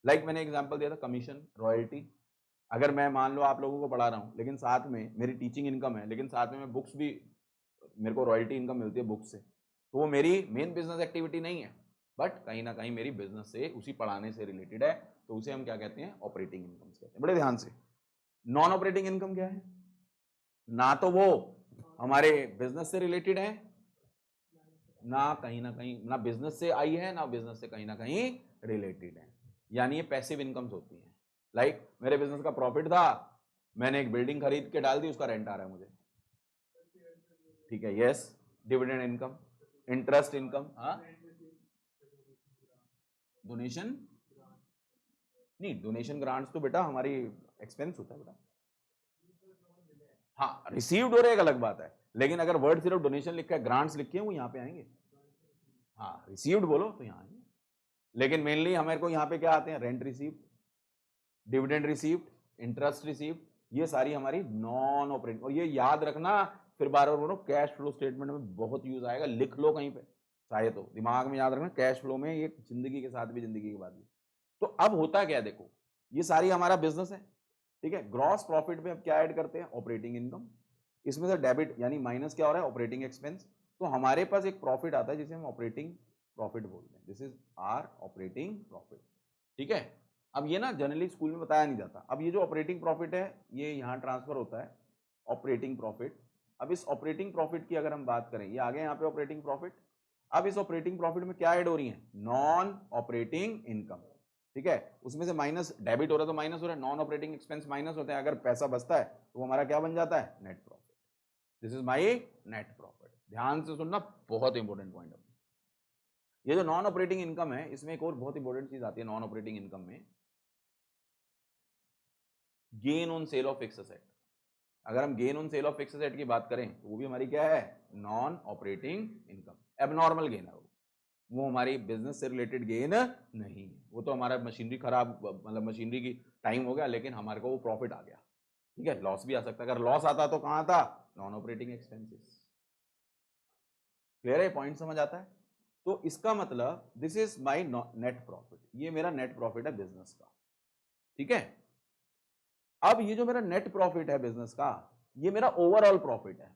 लाइक मैंने एग्जांपल दिया था, कमीशन, रॉयल्टी। अगर मैं मान लो आप लोगों को पढ़ा रहा हूं लेकिन साथ में मेरी टीचिंग इनकम है, लेकिन साथ में मैं बुक्स भी, मेरे को रॉयल्टी इनकम मिलती है बुक्स से, तो वो मेरी मेन बिजनेस एक्टिविटी नहीं है बट कहीं ना कहीं मेरी बिजनेस से, उसी पढ़ाने से रिलेटेड है, तो उसे हम क्या कहते हैं? ऑपरेटिंग इनकम कहते हैं। बड़े ध्यान से, नॉन ऑपरेटिंग इनकम क्या है? ना तो वो हमारे बिजनेस से रिलेटेड है, ना कहीं ना बिजनेस से आई है, ना बिजनेस से कहीं ना कहीं रिलेटेड है, यानी ये पैसिव इनकम्स होती हैं। लाइक मेरे बिजनेस का प्रॉफिट था, मैंने एक बिल्डिंग खरीद के डाल दी, उसका रेंट आ रहा है मुझे, ठीक है, yes. Dividend income, interest income, हाँ, डोनेशन नहीं, डोनेशन ग्रांट्स तो बेटा हमारी एक्सपेंस होता है बेटा। हाँ, रिसीव्ड हो रहे एक अलग बात है, लेकिन अगर वर्ड सिर्फ डोनेशन लिखा है, ग्रांट्स लिखे हैं, वो यहाँ पे आएंगे। हाँ, रिसीव्ड बोलो तो यहाँ आएंगे, लेकिन मेनली हमारे को यहाँ पे क्या आते हैं? Rent received, dividend received, interest received, ये सारी हमारी नॉन ऑपरेटिंग। और ये याद रखना, फिर बार बार बोलो, कैश फ्लो स्टेटमेंट में बहुत यूज आएगा, लिख लो कहीं पे, चाहे तो दिमाग में याद रखना, कैश फ्लो में ये जिंदगी के साथ भी, जिंदगी के बाद भी। तो अब होता क्या, देखो ये सारी हमारा बिजनेस है, ठीक है। ग्रॉस प्रॉफिट में अब क्या ऐड करते हैं? Operating income. इसमें से डेबिट यानी माइनस क्या हो रहा है? Operating expense. तो हमारे पास एक प्रॉफिट आता है जिसे हम ऑपरेटिंग प्रॉफिट बोलते हैं, this is our operating profit, ठीक है। अब ये ना जनरली स्कूल में बताया नहीं जाता। अब ये जो ऑपरेटिंग प्रॉफिट है, ये यहाँ ट्रांसफर होता है ऑपरेटिंग प्रॉफिट। अब इस ऑपरेटिंग प्रॉफिट की अगर हम बात करें, ये आ गए यहाँ पे ऑपरेटिंग प्रॉफिट। अब इस ऑपरेटिंग प्रॉफिट में क्या ऐड हो रही है? नॉन ऑपरेटिंग इनकम, ठीक है। उसमें से माइनस, डेबिट हो रहा है तो माइनस हो रहा है, नॉन ऑपरेटिंग एक्सपेंस माइनस होते हैं, अगर पैसा बचता है तो वो हमारा क्या बन जाता है? Net profit. This is my net profit. ध्यान से सुनना, बहुत इंपॉर्टेंट पॉइंट है। ये जो नॉन ऑपरेटिंग इनकम है, इसमें एक और बहुत इंपॉर्टेंट चीज आती है नॉन ऑपरेटिंग इनकम में, gain on sale of fix asset. अगर हम gain on sale of fix asset की बात करें तो वो भी हमारी क्या है? Non operating income. Abnormal gain है वो हमारी बिजनेस से रिलेटेड गेन नहीं है, वो तो हमारा मशीनरी खराब, मतलब मशीनरी की टाइम हो गया, लेकिन हमारे को वो प्रॉफिट आ गया, ठीक है। लॉस भी आ सकता है, अगर लॉस आता तो कहां था? Non operating expenses. क्लियर है? पॉइंट समझ आता है? तो इसका मतलब this is my net profit, ये मेरा नेट प्रॉफिट है बिजनेस का, ठीक है। अब ये जो मेरा नेट प्रॉफिट है बिजनेस का, ये मेरा ओवरऑल प्रॉफिट है,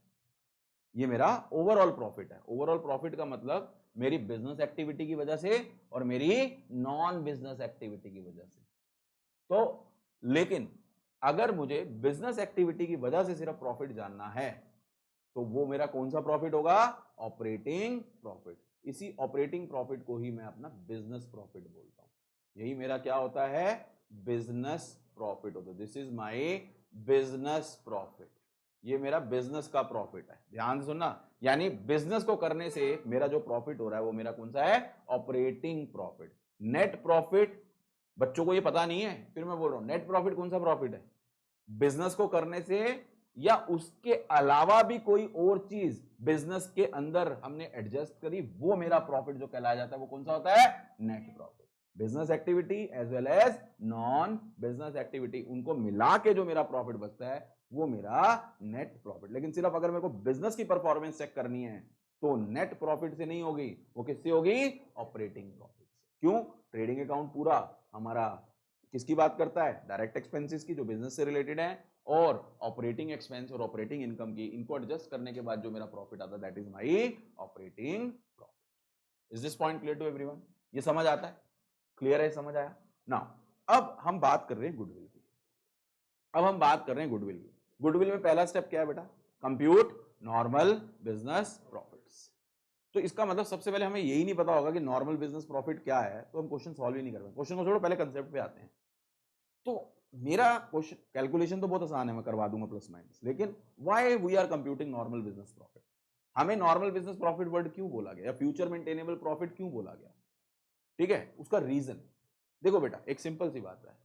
ये मेरा ओवरऑल प्रॉफिट है। ओवरऑल प्रॉफिट का मतलब मेरी बिजनेस एक्टिविटी की वजह से और मेरी नॉन बिजनेस एक्टिविटी की वजह से। तो लेकिन अगर मुझे बिजनेस एक्टिविटी की वजह से सिर्फ प्रॉफिट जानना है तो वो मेरा कौन सा प्रॉफिट होगा? Operating profit. इसी ऑपरेटिंग प्रॉफिट को ही मैं अपना बिजनेस प्रॉफिट बोलता हूं। यही मेरा क्या होता है? बिजनेस प्रॉफिट होता है। This is my business profit, ये मेरा बिजनेस का प्रॉफिट है। ध्यान से सुनना, यानी बिजनेस को करने से मेरा जो प्रॉफिट हो रहा है वो मेरा कौन सा है? Operating profit. नेट प्रॉफिट बच्चों को ये पता नहीं है, फिर मैं बोल रहा हूं नेट प्रॉफिट कौन सा प्रॉफिट है? बिजनेस को करने से या उसके अलावा भी कोई और चीज बिजनेस के अंदर हमने एडजस्ट करी, वो मेरा प्रॉफिट जो कहलाया जाता है वो कौन सा होता है? Net profit. Business activity as well as non business activity, उनको मिला के जो मेरा प्रॉफिट बचता है वो मेरा नेट प्रॉफिट। लेकिन सिर्फ अगर मेरे को बिजनेस की परफॉर्मेंस चेक करनी है तो नेट प्रॉफिट से नहीं होगी, वो किससे होगी? ऑपरेटिंग प्रॉफिट से। क्यों? ट्रेडिंग अकाउंट पूरा हमारा किसकी बात करता है? डायरेक्ट एक्सपेंसेस की, जो बिजनेस से रिलेटेड है, और ऑपरेटिंग एक्सपेंस और ऑपरेटिंग इनकम की, इनको एडजस्ट करने के बाद जो मेरा प्रॉफिट आता है that is my operating profit. Is this point clear to everyone? ये समझ आता है? क्लियर है? समझ आया ना? अब हम बात कर रहे हैं गुडविल की। अब हम बात कर रहे हैं गुडविल की। गुडविल में पहला स्टेप क्या है बेटा? Compute normal business profits. तो इसका मतलब सबसे पहले हमें यही नहीं पता होगा कि नॉर्मल बिजनेस प्रॉफिट क्या है, तो हम क्वेश्चन सॉल्व ही नहीं कर पाएंगे। क्वेश्चन को छोड़ो, पहले कंसेप्ट पे आते हैं। तो मेरा क्वेश्चन, कैलकुलेशन तो बहुत आसान है, मैं करवा दूंगा प्लस माइनस, लेकिन why we are computing normal business profit? हमें नॉर्मल बिजनेस प्रॉफिट वर्ड क्यों बोला गया, या फ्यूचर मेंटेनेबल प्रॉफिट क्यों बोला गया? ठीक है, उसका रीजन देखो बेटा, एक सिंपल सी बात है।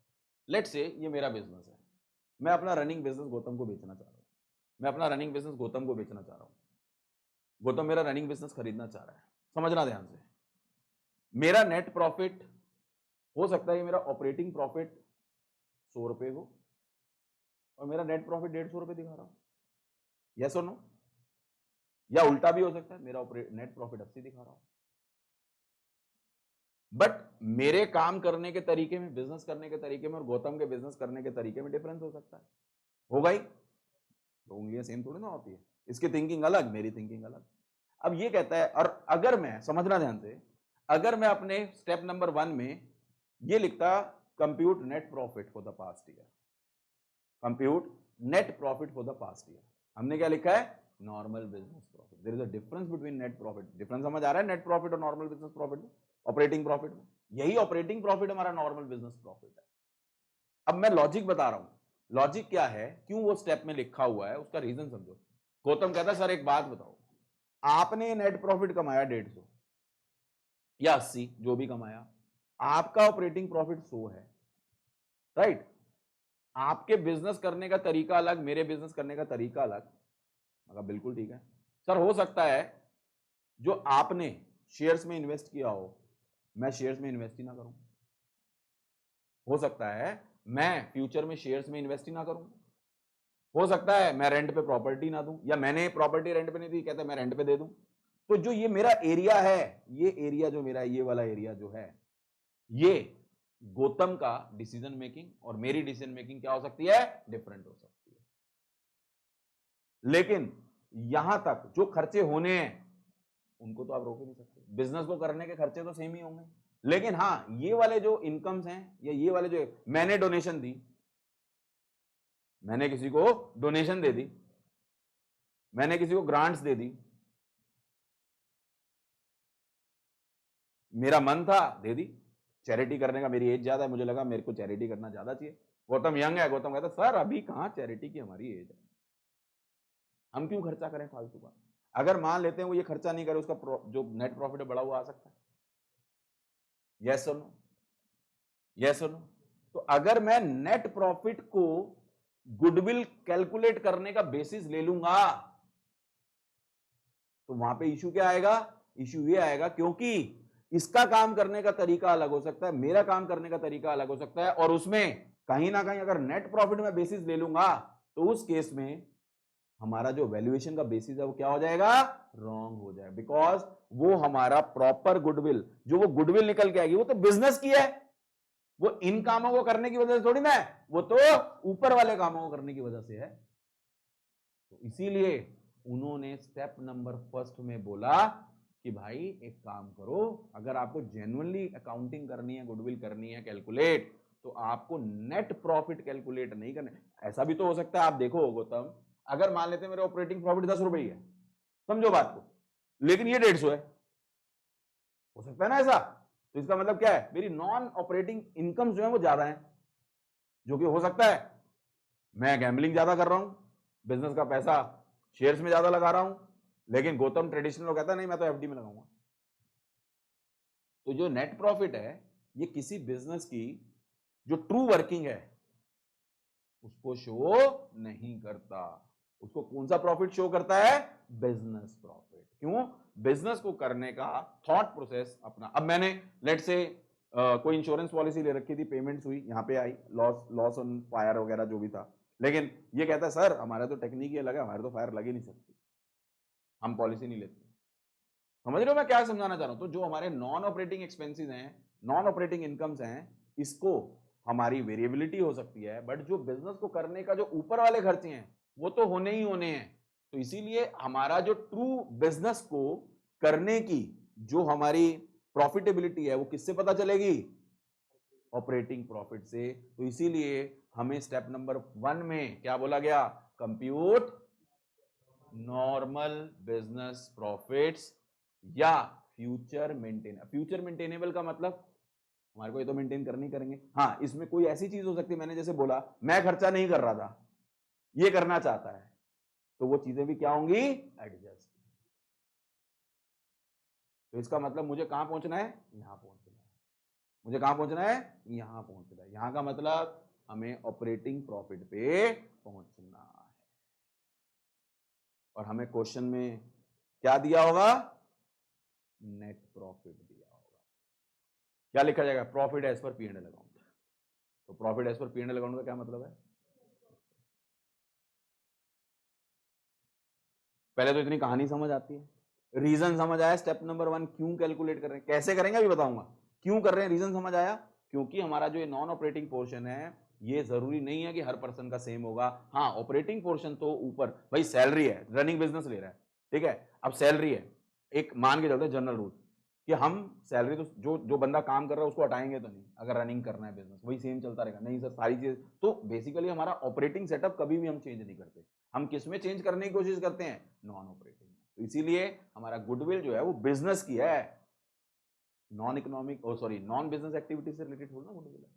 लेट्स से ये मेरा बिजनेस है, मैं अपना रनिंग बिजनेस गौतम को बेचना चाह रहा हूं, मैं अपना रनिंग बिजनेस गौतम को बेचना चाह रहा हूं, गौतम मेरा रनिंग बिजनेस खरीदना चाह रहा है। समझना ध्यान से, मेरा नेट प्रॉफिट हो सकता है मेरा ऑपरेटिंग प्रॉफिट 100 रुपए हो और मेरा नेट प्रॉफिट 150 रुपए दिखा रहा हूं, यस और नो? या उल्टा भी हो सकता है, मेरा नेट प्रॉफिट 80 दिखा रहा हूं। बट मेरे काम करने के तरीके में, बिजनेस करने के तरीके में और गौतम के बिजनेस करने के तरीके में डिफरेंस हो सकता है, होगा ही, तो उंगलियां सेम थोड़ी ना होती है, इसकी थिंकिंग अलग, मेरी थिंकिंग अलग। अब ये कहता है, और अगर मैं, समझना ध्यान से, अगर मैं अपने स्टेप नंबर 1 में ये लिखता compute net profit for the past year, compute net profit for the past year. हमने क्या लिखा है? Normal business profit. There is a difference between net profit. Difference समझ आ रहा है? नेट प्रॉफिट और नॉर्मल बिजनेस प्रॉफिट में, ऑपरेटिंग प्रॉफिट में। यही ऑपरेटिंग प्रॉफिट हमारा नॉर्मल बिजनेस प्रॉफिट है। अब मैं लॉजिक बता रहा हूं। लॉजिक क्या है, क्यों वो स्टेप में लिखा हुआ है, उसका रीजन समझो। गौतम कहता है सर एक बात बताओ, आपने नेट प्रॉफिट कमाया 150 या 80 जो भी कमाया, आपका ऑपरेटिंग प्रॉफिट 100 है, राइट? आपके बिजनेस करने का तरीका अलग, मेरे बिजनेस करने का तरीका अलग। मगर बिल्कुल ठीक है सर, हो सकता है जो आपने शेयर्स में इन्वेस्ट किया हो, मैं शेयर्स में इन्वेस्ट ही ना करूं। हो सकता है मैं फ्यूचर में शेयर्स में इन्वेस्ट ही ना करूं। हो सकता है मैं रेंट पे प्रॉपर्टी ना दूं, या मैंने प्रॉपर्टी रेंट पे नहीं दी, कहते मैं रेंट पे दे दूं। तो जो ये मेरा एरिया है, ये एरिया जो मेरा, ये वाला एरिया जो है, ये गौतम का डिसीजन मेकिंग और मेरी डिसीजन मेकिंग क्या हो सकती है? डिफरेंट हो सकती है। लेकिन यहां तक जो खर्चे होने हैं उनको तो आप रोक ही नहीं सकते। बिजनेस को करने के खर्चे तो सेम ही होंगे, लेकिन हाँ ये वाले जो इनकम्स हैं, या ये वाले जो मैंने डोनेशन दी, मैंने किसी को डोनेशन दे दी, मैंने किसी को ग्रांट्स दे दी, मेरा मन था दे दी। चैरिटी करने का, मेरी एज ज्यादा है, मुझे लगा मेरे को चैरिटी करना ज्यादा चाहिए। गौतम यंग है, गौतम कहता सर अभी कहां चैरिटी की हमारी एज है, हम क्यों खर्चा करें फालतू का। अगर मान लेते हैं वो ये खर्चा नहीं करे, उसका जो नेट प्रॉफिट है बड़ा हुआ आ सकता है। यस और नो? यस और नो? तो अगर मैं नेट प्रॉफिट को गुडविल कैलकुलेट करने का बेसिस ले लूंगा, तो वहां पे इशू क्या आएगा? इशू ये आएगा क्योंकि इसका काम करने का तरीका अलग हो सकता है, मेरा काम करने का तरीका अलग हो सकता है, और उसमें कहीं ना कहीं अगर नेट प्रॉफिट में बेसिस ले लूंगा, तो उस केस में हमारा जो वैल्यूएशन का बेसिस है वो क्या हो जाएगा? रॉन्ग हो जाएगा। बिकॉज वो हमारा प्रॉपर गुडविल, जो वो गुडविल निकल के आएगी, वो तो बिजनेस की है, वो इन कामों को करने की वजह से थोड़ी ना है, वो तो ऊपर वाले कामों को करने की वजह से है। तो इसीलिए उन्होंने स्टेप नंबर फर्स्ट में बोला कि भाई एक काम करो, अगर आपको जेन्युइनली अकाउंटिंग करनी है, गुडविल करनी है कैलकुलेट, तो आपको नेट प्रॉफिट कैलकुलेट नहीं करना। ऐसा भी तो हो सकता है, आप देखो गौतम, अगर मान लेते हैं मेरे ऑपरेटिंग प्रॉफिट 10 रुपए है, समझो बात को, लेकिन ये 150 है, हो सकता है ना ऐसा? तो इसका मतलब क्या है? मेरी नॉन ऑपरेटिंग इनकम जो है वो ज्यादा है, जो कि हो सकता है मैं गैम्बलिंग ज्यादा कर रहा हूं, बिजनेस का पैसा शेयर्स में ज्यादा लगा रहा हूं, लेकिन गौतम ट्रेडिशनल कहता है नहीं मैं तो एफडी में लगाऊंगा। तो जो नेट प्रॉफिट है, ये किसी बिजनेस की जो ट्रू वर्किंग है उसको शो नहीं करता। उसको कौन सा प्रॉफिट शो करता है? Business profit. क्यों? बिजनेस को करने का थॉट प्रोसेस अपना। अब मैंने लेट से कोई इंश्योरेंस पॉलिसी ले रखी थी, पेमेंट्स हुई, यहां पे आई, लॉस ऑन फायर वगैरह जो भी था, लेकिन ये कहता है सर हमारा तो टेक्निक ही अलग है, हमारे तो फायर लग ही नहीं सकती, हम पॉलिसी नहीं लेते। समझ रहे हो मैं क्या समझाना चाह रहा हूं? तो जो हमारे नॉन ऑपरेटिंग एक्सपेंसेस हैं, नॉन ऑपरेटिंग इनकम्स हैं, इसको हमारी वेरिएबिलिटी हो सकती है, बट जो बिजनेस को करने का जो ऊपर वाले खर्चे हैं वो तो होने ही होने हैं। तो इसीलिए हमारा जो ट्रू बिजनेस को करने की जो हमारी प्रॉफिटेबिलिटी है वो किससे पता चलेगी? ऑपरेटिंग प्रॉफिट से। तो इसीलिए हमें स्टेप नंबर 1 में क्या बोला गया? कंप्यूट नॉर्मल बिजनेस प्रॉफिट्स या फ्यूचर मेंटेनेबल का मतलब हमारे को ये तो मेंटेन करनी करेंगे। हाँ, इसमें कोई ऐसी चीज हो सकती है, मैंने जैसे बोला मैं खर्चा नहीं कर रहा था, ये करना चाहता है, तो वो चीजें भी क्या होंगी? एडजस्ट। तो इसका मतलब मुझे कहां पहुंचना है? यहां पहुंचना है। मुझे कहां पहुंचना है? यहां पहुंचना है। यहां का मतलब हमें ऑपरेटिंग प्रॉफिट पे पहुंचना है। और हमें क्वेश्चन में क्या दिया होगा? नेट प्रॉफिट दिया होगा। क्या लिखा जाएगा? Profit as per P&L account. तो profit as per P&L account का क्या मतलब है? पहले तो इतनी कहानी समझ आती है, रीजन समझ आया, स्टेप नंबर 1 क्यों कैलकुलेट कर रहे हैं, कैसे करेंगे अभी बताऊंगा, क्यों कर रहे हैं, रीजन समझ आया। क्योंकि हमारा जो ये नॉन ऑपरेटिंग पोर्शन है, ये जरूरी नहीं है कि हर पर्सन का सेम होगा। हाँ, ऑपरेटिंग पोर्शन तो ऊपर, भाई सैलरी है, रनिंग बिजनेस ले रहा है, ठीक है, अब सैलरी है, एक मान के चलते जनरल रूल, कि हम सैलरी तो जो बंदा काम कर रहा है उसको हटाएंगे तो नहीं, अगर रनिंग करना है बिजनेस वही सेम चलता रहेगा, नहीं सर सारी चीज। तो बेसिकली हमारा ऑपरेटिंग सेटअप कभी भी हम चेंज नहीं करते, हम किस में चेंज करने की कोशिश करते हैं, नॉन ऑपरेटिंग। तो इसीलिए हमारा गुडविल जो है वो बिजनेस की है, non economic non business activity से रिलेटेड थोड़ा ना गुडविल है।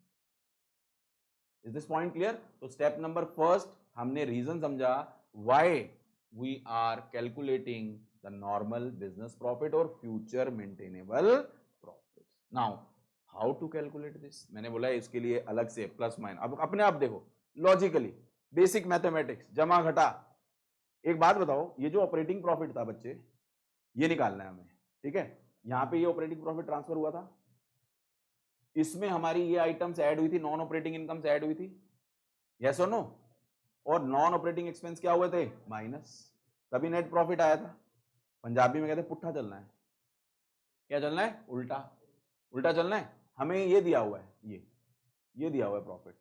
Is this point clear? तो स्टेप नंबर फर्स्ट हमने रीजन समझा why we are calculating the normal business profit और future maintainable profit. Now how to calculate this, मैंने बोला इसके लिए अलग से प्लस माइनस, अब अपने आप देखो लॉजिकली बेसिक मैथमेटिक्स, जमा घटा। एक बात बताओ, ये जो ऑपरेटिंग प्रॉफिट था बच्चे, ये निकालना है हमें, ठीक है? यहां पे ये ऑपरेटिंग प्रॉफिट ट्रांसफर हुआ था, इसमें हमारी ये आइटम्स ऐड हुई थी, नॉन ऑपरेटिंग इनकम्स ऐड हुई थी, यस और नो? और नॉन ऑपरेटिंग एक्सपेंस क्या हुए थे, माइनस, तभी नेट प्रॉफिट आया था। पंजाबी में कहते हैं पुट्ठा चलना है, क्या चलना है, उल्टा, उल्टा चलना है। हमें ये दिया हुआ है, ये दिया हुआ है प्रॉफिट,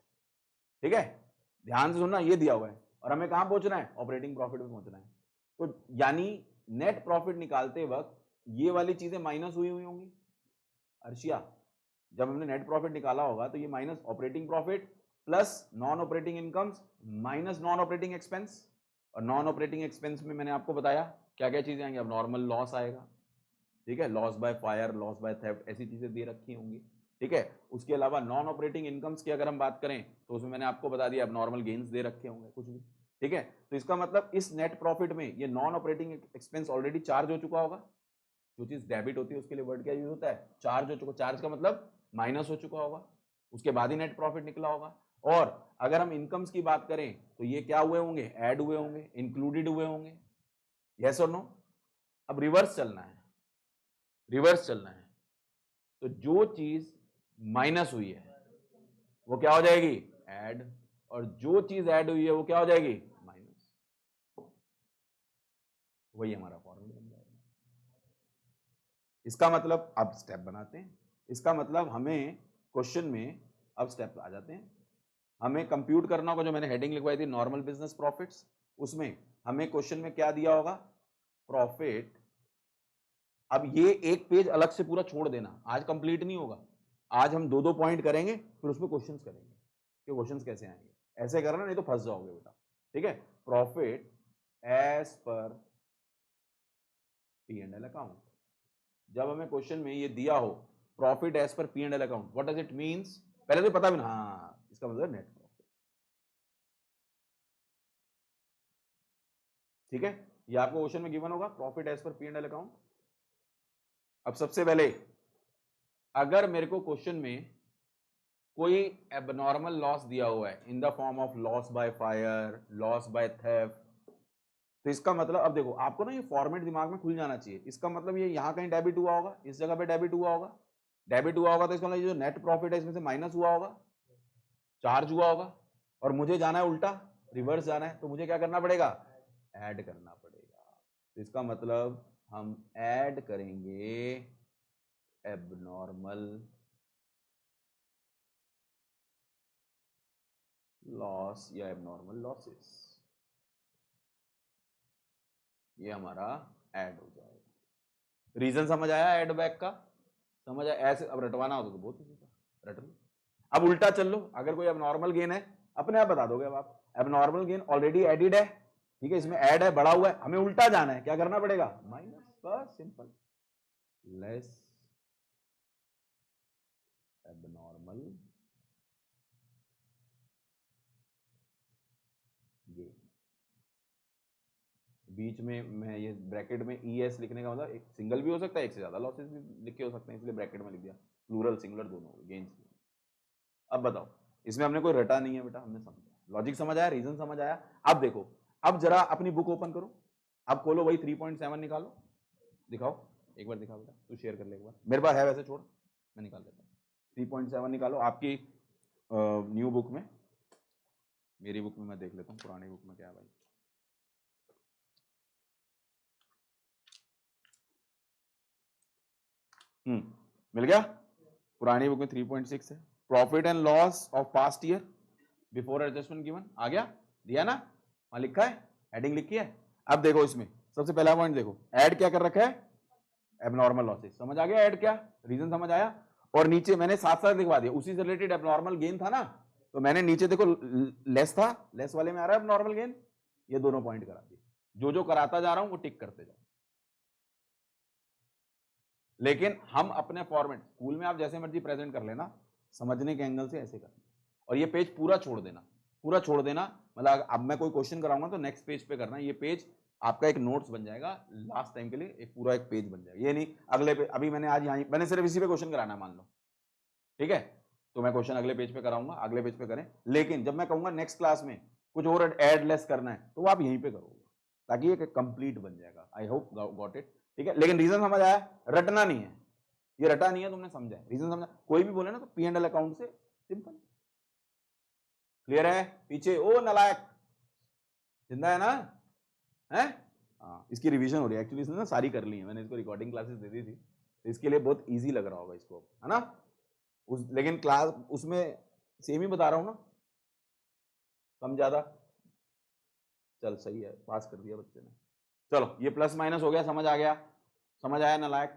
ठीक है? ध्यान से सुनना, ये दिया हुआ है और हमें कहां पहुंचना है, ऑपरेटिंग प्रॉफिट में पहुंचना है। तो यानी नेट प्रॉफिट निकालते वक्त ये वाली चीजें माइनस हुई होंगी अर्शिया, जब हमने नेट प्रॉफिट निकाला होगा तो ये minus operating profit plus non operating incomes minus non operating expense. और नॉन ऑपरेटिंग एक्सपेंस में मैंने आपको बताया क्या क्या चीजें आएंगी, अब नॉर्मल लॉस आएगा, ठीक है, loss by fire, loss by theft, ऐसी चीजें दे रखी होंगी, ठीक है? उसके अलावा नॉन ऑपरेटिंग इनकम्स की अगर हम बात करें तो उसमें मैंने आपको बता दिया अब नॉर्मल गेन्स दे रखे होंगे कुछ भी, ठीक है? तो इसका मतलब इस नेट प्रॉफिट में ये non operating expense already charge हो चुका होगा, जो चीज डेबिट होती है उसके लिए वर्ड क्या यूज होता है, चार्ज हो चुका, चार्ज का मतलब माइनस हो चुका होगा, उसके बाद ही नेट प्रॉफिट निकला होगा। और अगर हम इनकम्स की बात करें तो ये क्या हुए होंगे, ऐड हुए होंगे, इंक्लूडेड हुए होंगे, यस और नो? अब रिवर्स चलना है, रिवर्स चलना है, तो जो चीज माइनस हुई है वो क्या हो जाएगी, ऐड, और जो चीज ऐड हुई है वो क्या हो जाएगी, माइनस। वही हमारा फॉर्मूला बन जाएगा। इसका मतलब अब स्टेप बनाते हैं, इसका मतलब हमें क्वेश्चन में अब स्टेप आ जाते हैं, हमें कंप्यूट करना होगा, जो मैंने हेडिंग लिखवाई थी नॉर्मल बिजनेस प्रॉफिट्स, उसमें हमें क्वेश्चन में क्या दिया होगा, प्रॉफिट। अब ये एक पेज अलग से पूरा छोड़ देना, आज कंप्लीट नहीं होगा, आज हम दो दो पॉइंट करेंगे फिर उसमें क्वेश्चंस करेंगे कि क्वेश्चंस कैसे आएंगे, ऐसे करना नहीं तो फंस जाओगे बेटा, ठीक है? Profit as per P and L account, जब हमें क्वेश्चन में ये दिया हो profit as per P and L account, what does it means, पहले तो पता भी ना, हाँ इसका मतलब नेट प्रॉफिट, ठीक है? ये आपको क्वेश्चन में गिवन होगा profit as per P and L account. अब सबसे पहले अगर मेरे को क्वेश्चन में कोई एबनॉर्मल लॉस दिया हुआ है in the form of loss by fire, loss by theft, तो इसका मतलब अब देखो आपको ना ये फॉर्मेट दिमाग में खुल जाना चाहिए, इसका मतलब ये यहां कहीं डेबिट हुआ होगा, इस जगह पे डेबिट हुआ होगा, डेबिट हुआ होगा तो इसका मतलब ये जो नेट प्रॉफिट है इसमें से माइनस हुआ होगा, चार्ज हुआ होगा, और मुझे जाना है उल्टा, रिवर्स जाना है, तो मुझे क्या करना पड़ेगा, ऐड करना पड़ेगा। तो इसका मतलब हम ऐड करेंगे एबनॉर्मल लॉस या एबनॉर्मल लॉसेस, ये हमारा ऐड हो जाएगा। रीजन समझ आया ऐड बैक का, समझ आया? ऐसे अब रटवाना हो तो बहुत इजी था, रट लो। अब उल्टा चल लो, अगर कोई एबनॉर्मल गेन है अपने आप बता दोगे, अब आप एबनॉर्मल गेन ऑलरेडी एडिड है, ठीक है, इसमें ऐड है, बढ़ा हुआ है, हमें उल्टा जाना है, क्या करना पड़ेगा, माइनस, बस सिंपल, लेस एबनॉर्मल गेन। बीच में मैं ये ब्रैकेट में ES लिखने का मतलब एक सिंगल भी हो सकता है, एक से ज्यादा लॉसेस भी लिखे हो सकते हैं, इसलिए ब्रैकेट में लिख दिया, प्लूरल सिंगुलर दोनों गेन्स। अब बताओ, इसमें हमने कोई रटा नहीं है बेटा, हमने समझा, लॉजिक समझ आया, रीजन समझ आया। अब देखो, अब जरा अपनी बुक ओपन करो, अब खोलो वही 3.7 निकालो, दिखाओ एक बार, दिखा बेटा, तू शेयर कर ले एक बार, मेरे पास है वैसे, छोड़ मैं निकाल देता हूँ। 3.7 निकालो आपकी न्यू बुक में, मेरी बुक में मैं देख लेता हूँ पुरानी बुक में क्या है भाई। मिल गया, पुरानी बुक में 3.6 है, profit and loss of past year before adjustment given, आ गया, दिया ना, वहां लिखा है, हेडिंग लिखी है। अब देखो इसमें सबसे पहला पॉइंट देखो, ऐड क्या कर रखा है, एबनॉर्मल लॉसेस। समझ आ गया ऐड क्या रीजन, समझ आया। और नीचे मैंने साथ साथ लिखवा दिया, उसी से रिलेटेड एबनॉर्मल गेन था ना, तो मैंने नीचे देखो लेस था, लेस वाले में आ रहा है एबनॉर्मल गेन, ये दोनों पॉइंट करा दिए। जो जो कराता जा रहा हूं वो टिक करते जाओ। लेकिन हम अपने फॉर्मेट, स्कूल में आप जैसे मर्जी प्रेजेंट कर लेना, समझने के एंगल से ऐसे करना, और ये पेज पूरा छोड़ देना, पूरा छोड़ देना। मतलब अब मैं कोई क्वेश्चन कराऊंगा तो नेक्स्ट पेज पे करना, ये पेज आपका एक नोट्स बन जाएगा लास्ट टाइम के लिए, एक पूरा एक पेज बन जाएगा। ये नहीं अगले पे, अभी मैंने आज यहाँ मैंने सिर्फ इसी पे क्वेश्चन कराना मान लो, ठीक है, तो मैं क्वेश्चन अगले पेज पे कराऊंगा, अगले पेज पे करें। लेकिन जब मैं कहूंगा नेक्स्ट क्लास में कुछ और ऐड लेस करना है, तो आप यहीं पे करोगे, ताकि ये कंप्लीट बन जाएगा। आई होप गॉट इट, ठीक है। लेकिन रीजन समझ आया, रटना नहीं है, ये रटा नहीं है तुमने, समझा रीजन समझा। कोई भी बोले ना तो P&L अकाउंट से सिंपल, क्लियर है। पीछे ओ नलायक जिंदा है ना, है हाँ, इसकी रिवीजन हो रही है एक्चुअली, इसने ना सारी कर ली है, मैंने इसको रिकॉर्डिंग क्लासेस दे दी थी, तो इसके लिए बहुत इजी लग रहा होगा इसको, है ना। लेकिन क्लास उसमें सेम ही बता रहा हूँ ना, कम ज्यादा, चल सही है, पास कर दिया बच्चे ने। चलो ये प्लस माइनस हो गया, समझ आ गया, समझ आया नलायक,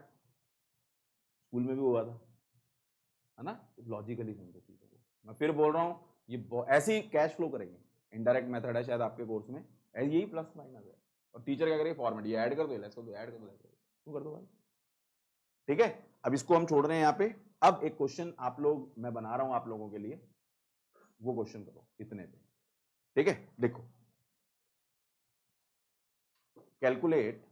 स्कूल में भी हुआ था, है ना। लॉजिकली समझो चीजों को, मैं फिर बोल रहा हूँ, ये ऐसे ही कैश फ्लो करेंगे, इनडायरेक्ट मेथड है शायद आपके कोर्स में, यही प्लस माइनस है। और टीचर क्या करेगा, फॉर्मेट, ये ऐड कर दो, लेस कर दो, ऐड कर दो, क्यों कर दो भाई, ठीक है। अब इसको हम छोड़ रहे हैं यहाँ पे। अब एक क्वेश्चन आप लोग, मैं बना रहा हूं आप लोगों के लिए, वो क्वेश्चन करो इतने पे, ठीक है। देखो कैलकुलेट,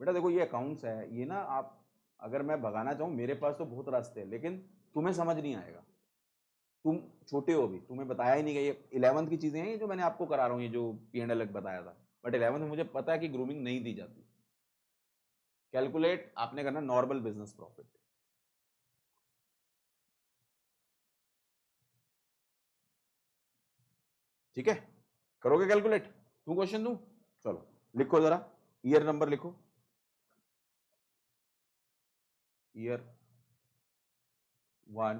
बेटा देखो ये अकाउंट्स है, ये ना आप, अगर मैं भगाना चाहूँ मेरे पास तो बहुत रास्ते हैं, लेकिन तुम्हें समझ नहीं आएगा, तुम छोटे हो भी, तुम्हें बताया ही नहीं गया, ये 11th की चीजें हैं ये जो मैंने आपको करा रहा हूँ, ये जो P&L बताया था, बट 11th में मुझे पता है कि ग्रूमिंग नहीं दी जाती। कैलकुलेट आपने करना नॉर्मल बिजनेस प्रॉफिट, ठीक है, करोगे कैलकुलेट, तू क्वेश्चन दूं, चलो लिखो जरा, ईयर नंबर लिखो, ईयर 1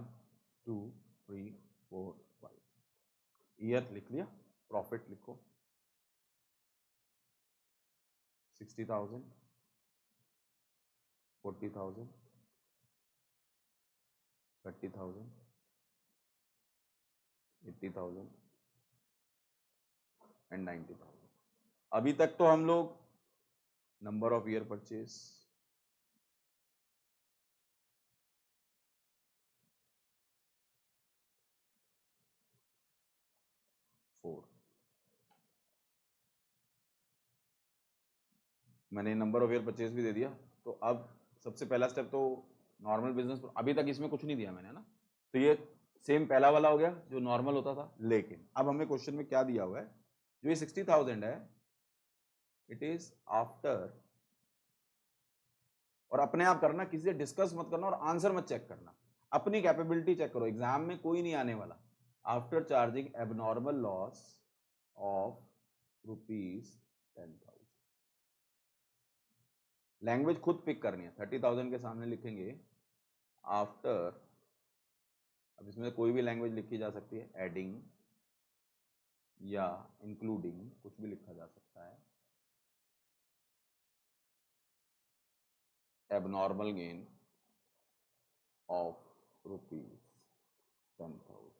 2 3 4 5, ईयर लिख लिया, प्रॉफिट लिखो 60,000 40,000 30,000 80,000 एंड 90,000। अभी तक तो हम लोग number of year purchase, four, मैंने नंबर ऑफ ईयर परचेज भी दे दिया। तो अब सबसे पहला स्टेप तो नॉर्मल बिजनेस, अभी तक इसमें कुछ नहीं दिया मैंने ना, तो ये सेम पहला वाला हो गया जो नॉर्मल होता था। लेकिन अब हमें क्वेश्चन में क्या दिया हुआ है, जो ये 60,000 है, इट इज आफ्टर, और अपने आप करना, किसी से डिस्कस मत करना और आंसर मत चेक करना, अपनी कैपेबिलिटी चेक करो, एग्जाम में कोई नहीं आने वाला। After charging abnormal loss of ₹10,000, language खुद पिक करनी है, 30,000 के सामने लिखेंगे आफ्टर, अब इसमें कोई भी लैंग्वेज लिखी जा सकती है, एडिंग या इंक्लूडिंग, कुछ भी लिखा जा सकता है, एबनॉर्मल गेन ऑफ ₹10,000,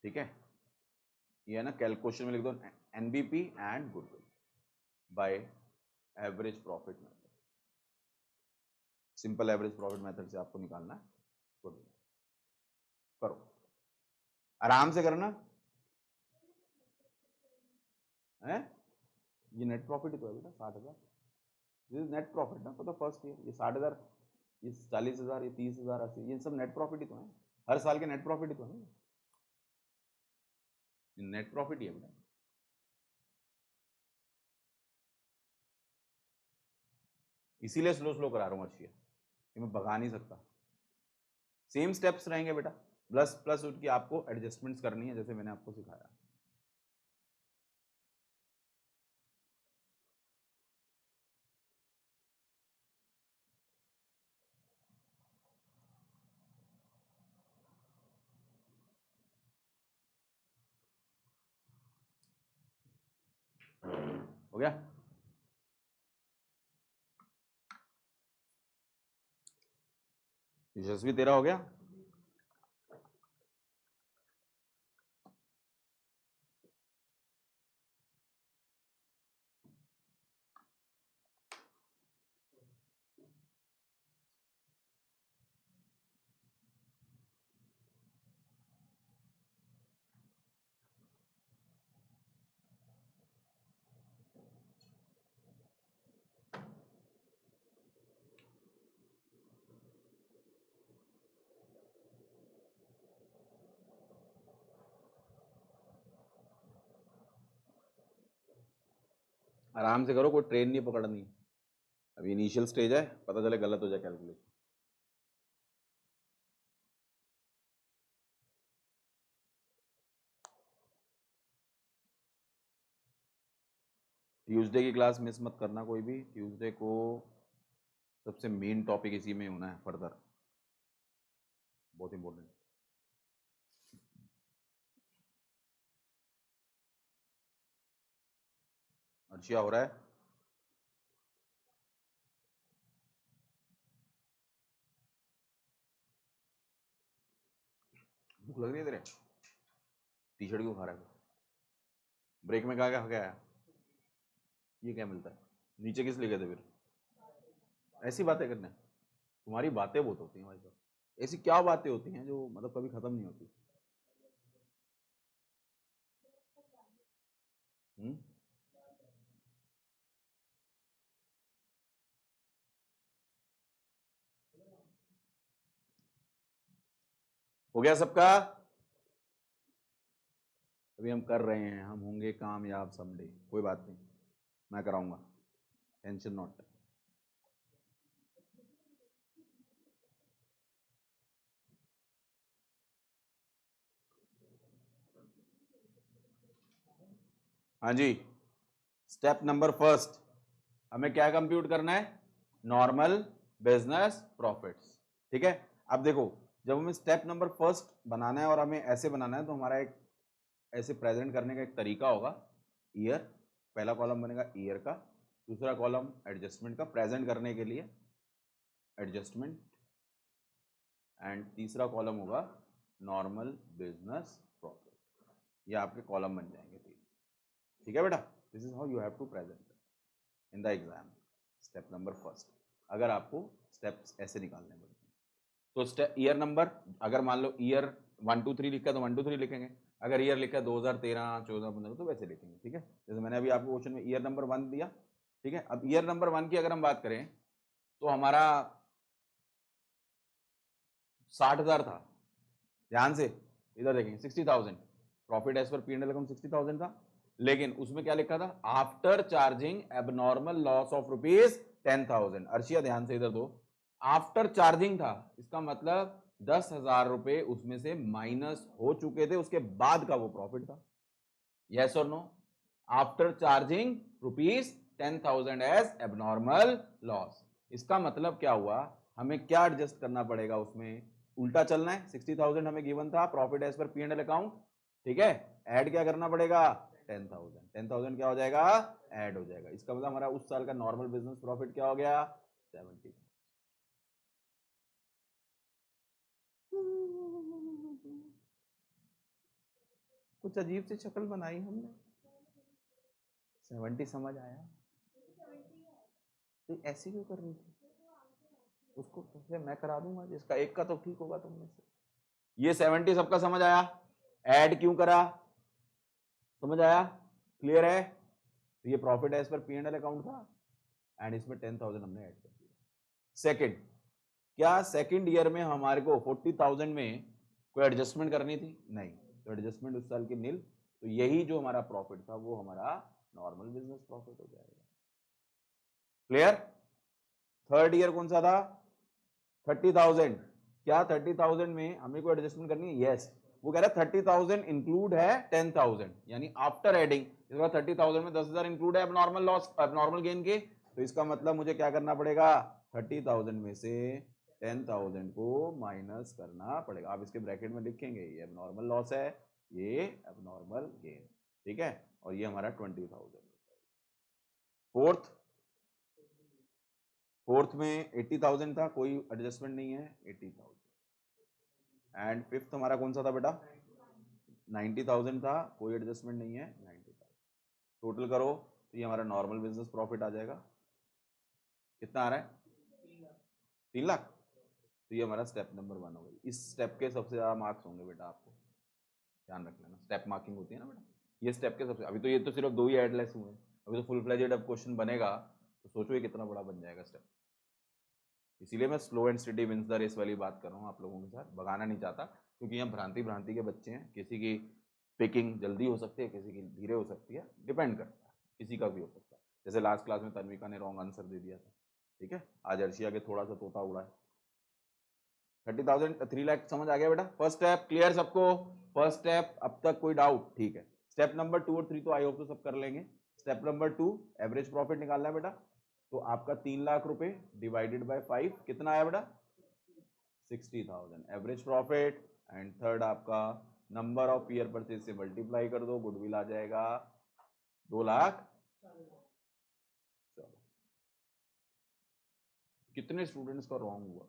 ठीक है। ये है ना, क्वेश्चन में लिख दो NBP and goodwill by average profit method, simple average profit method से आपको निकालना है गुडविल, करो आराम से करना है। ये नेट प्रॉफिट ही तो है बेटा, 60,000, ये नेट प्रॉफिट ना, तो फर्स्ट ईयर ये 60,000, ये 40,000, ये 30,000, 80, ये सब नेट प्रॉफिट ही तो है, हर साल के नेट प्रॉफिट ही तो है, नेट प्रॉफिट ही है बेटा। इसीलिए स्लो स्लो करा रहा हूँ अर्शिया, कि मैं भगा नहीं सकता, सेम स्टेप्स रहेंगे बेटा, प्लस प्लस उसकी आपको एडजस्टमेंट्स करनी है जैसे मैंने आपको सिखाया। हो गया। यशस्वी तेरा हो गया? आराम से करो, कोई ट्रेन नहीं पकड़नी। अभी इनिशियल स्टेज है, पता चले गलत हो जाए कैलकुलेशन। ट्यूसडे की क्लास मिस मत करना कोई भी। ट्यूसडे को सबसे मेन टॉपिक इसी में होना है फर्दर, बहुत इंपॉर्टेंट। अर्शिया हो रहा है? भूख लग रही है तेरे? टी शर्ट क्यों खा रहा है? ब्रेक में कहा क्या आया? ये क्या मिलता है? नीचे किस लिए गए थे फिर? ऐसी बातें करने? तुम्हारी बातें बहुत होती हैं भाई साहब। ऐसी क्या बातें होती हैं जो मतलब कभी खत्म नहीं होती? हम्म? हो गया सबका? अभी हम कर रहे हैं, हम होंगे कामयाब समडे। कोई बात नहीं, मैं कराऊंगा, टेंशन नॉट। हाँ जी, स्टेप नंबर फर्स्ट, हमें क्या कंप्यूट करना है? Normal business profits. ठीक है, अब देखो, जब हमें स्टेप नंबर फर्स्ट बनाना है और हमें ऐसे बनाना है, तो हमारा एक ऐसे प्रेजेंट करने का एक तरीका होगा। ईयर, पहला कॉलम बनेगा ईयर का, दूसरा कॉलम एडजस्टमेंट का, प्रेजेंट करने के लिए एडजस्टमेंट, एंड तीसरा कॉलम होगा नॉर्मल बिजनेस प्रॉफिट। ये आपके कॉलम बन जाएंगे तीन। ठीक है बेटा, this is how you have to present in the exam, step number first, अगर आपको स्टेप्स ऐसे निकालने पड़ते हैं। तो स्टेप ईयर नंबर, अगर मान लो ईयर 1 2 3 लिखा है तो 1 2 3 लिखेंगे। अगर ईयर लिखा है 2013 14 15 तो वैसे लिखेंगे। ठीक है, जैसे मैंने अभी आपको क्वेश्चन में ईयर नंबर 1 दिया। ठीक है, अब ईयर नंबर 1 की अगर हम बात करें तो हमारा 60,000 था। ध्यान से इधर देखेंगे, 60,000 प्रॉफिट एज पर P&L अकाउंट 60,000 था, लेकिन उसमें क्या लिखा था? After charging abnormal loss of ₹10,000। Arshiya ध्यान से इधर दो, आफ्टर चार्जिंग था, इसका मतलब 10,000 रुपए उसमें से माइनस हो चुके थे, उसके बाद का वो प्रॉफिट था। यस और no? After charging ₹10,000 as abnormal loss, इसका मतलब क्या हुआ? हमें क्या एडजस्ट करना पड़ेगा उसमें? उल्टा चलना है। 60,000 हमें गिवन था प्रॉफिट एज पर P&L अकाउंट। ठीक है, ऐड क्या करना पड़ेगा? 10,000। 10,000 क्या हो जाएगा? ऐड हो जाएगा। इसका मतलब हमारा उस साल का नॉर्मल बिजनेस प्रॉफिट क्या हो गया? 70। कुछ अजीब सी शक्ल बनाई हमने। 70 समझ आया? तो ऐसी क्यों कर रही थी? उसको मैं करा दूंगा, जिसका एक का तो ठीक होगा तुम में से। ये 70 सबका समझ आया? ऐड क्यों करा? समझ आया? क्लियर है? ये प्रॉफिट एज पर P&L अकाउंट था, एंड इसमें 10,000 हमने ऐड कर दिया। सेकंड, क्या सेकंड ईयर में हमारे को 40,000 में कोई एडजस्टमेंट करनी थी? नहीं, तो एडजस्टमेंट उस साल की नील, तो यही जो हमारा प्रॉफिट था वो हमारा नॉर्मल बिजनेस प्रॉफिट हो जाएगा। क्लियर? थर्ड ईयर कौन सा था? 30,000। क्या 30,000 में हमें कोई एडजस्टमेंट करनी है? यस। वो कह रहा है 30,000 इंक्लूड है 10,000, यानी आफ्टर एडिंग। इस बार 30,000 में 10,000 इंक्लूड है एबनॉर्मल लॉस, एबनॉर्मल गेन के, तो इसका मतलब मुझे क्या करना पड़ेगा? 30,000 में से 10,000 को माइनस करना पड़ेगा। आप इसके ब्रैकेट में लिखेंगे ये एबनॉर्मल लॉस है, ये एबनॉर्मल गेन। ठीक है, और ये हमारा 20,000। फोर्थ फोर्थ में 80,000 था, कोई एडजस्टमेंट नहीं है, 80,000। एंड फिफ्थ हमारा कौन सा था बेटा? 90,000 था, कोई एडजस्टमेंट नहीं है, 90,000। टोटल करो तो ये हमारा नॉर्मल बिजनेस प्रॉफिट आ जाएगा। कितना आ रहा है? 3 लाख। तो ये हमारा स्टेप नंबर 1 हो गई। इस स्टेप के सबसे ज्यादा मार्क्स होंगे बेटा, आपको ध्यान रख लेना। स्टेप मार्किंग होती है ना बेटा, ये स्टेप के सबसे, अभी तो ये तो सिर्फ 2 ही एडलेस हुए हैं, अभी तो फुल फ्लेजेड अब क्वेश्चन बनेगा, तो सोचो ये कितना बड़ा बन जाएगा स्टेप। इसीलिए मैं slow and study wins the race वाली बात कर रहा हूँ आप लोगों के साथ, भगाना नहीं चाहता, क्योंकि यहाँ भ्रांति के बच्चे हैं, किसी की पिकिंग जल्दी हो सकती है, किसी की धीरे हो सकती है, डिपेंड करता है, किसी का भी हो सकता है। जैसे लास्ट क्लास में तन्विका ने रॉन्ग आंसर दे दिया था, ठीक है, आज अर्शिया के थोड़ा सा तोता उड़ा है। 30,000 3 लाख समझ आ गया बेटा? फर्स्ट स्टेप क्लियर सबको? फर्स्ट स्टेप अब तक कोई डाउट? ठीक है। स्टेप नंबर 2 और 3 तो आई होप तो सब कर लेंगे। स्टेप नंबर 2 एवरेज प्रॉफिट निकालना है बेटा। तो आपका 3 लाख रुपए डिवाइडेड बाय 5 कितना आया बेटा? 60,000 एवरेज प्रॉफिट। एंड थर्ड आपका नंबर ऑफ ईयर परचेज से मल्टीप्लाई कर दो, गुडविल आ जाएगा 2 लाख। चलो, कितने स्टूडेंट्स का रॉन्ग हुआ?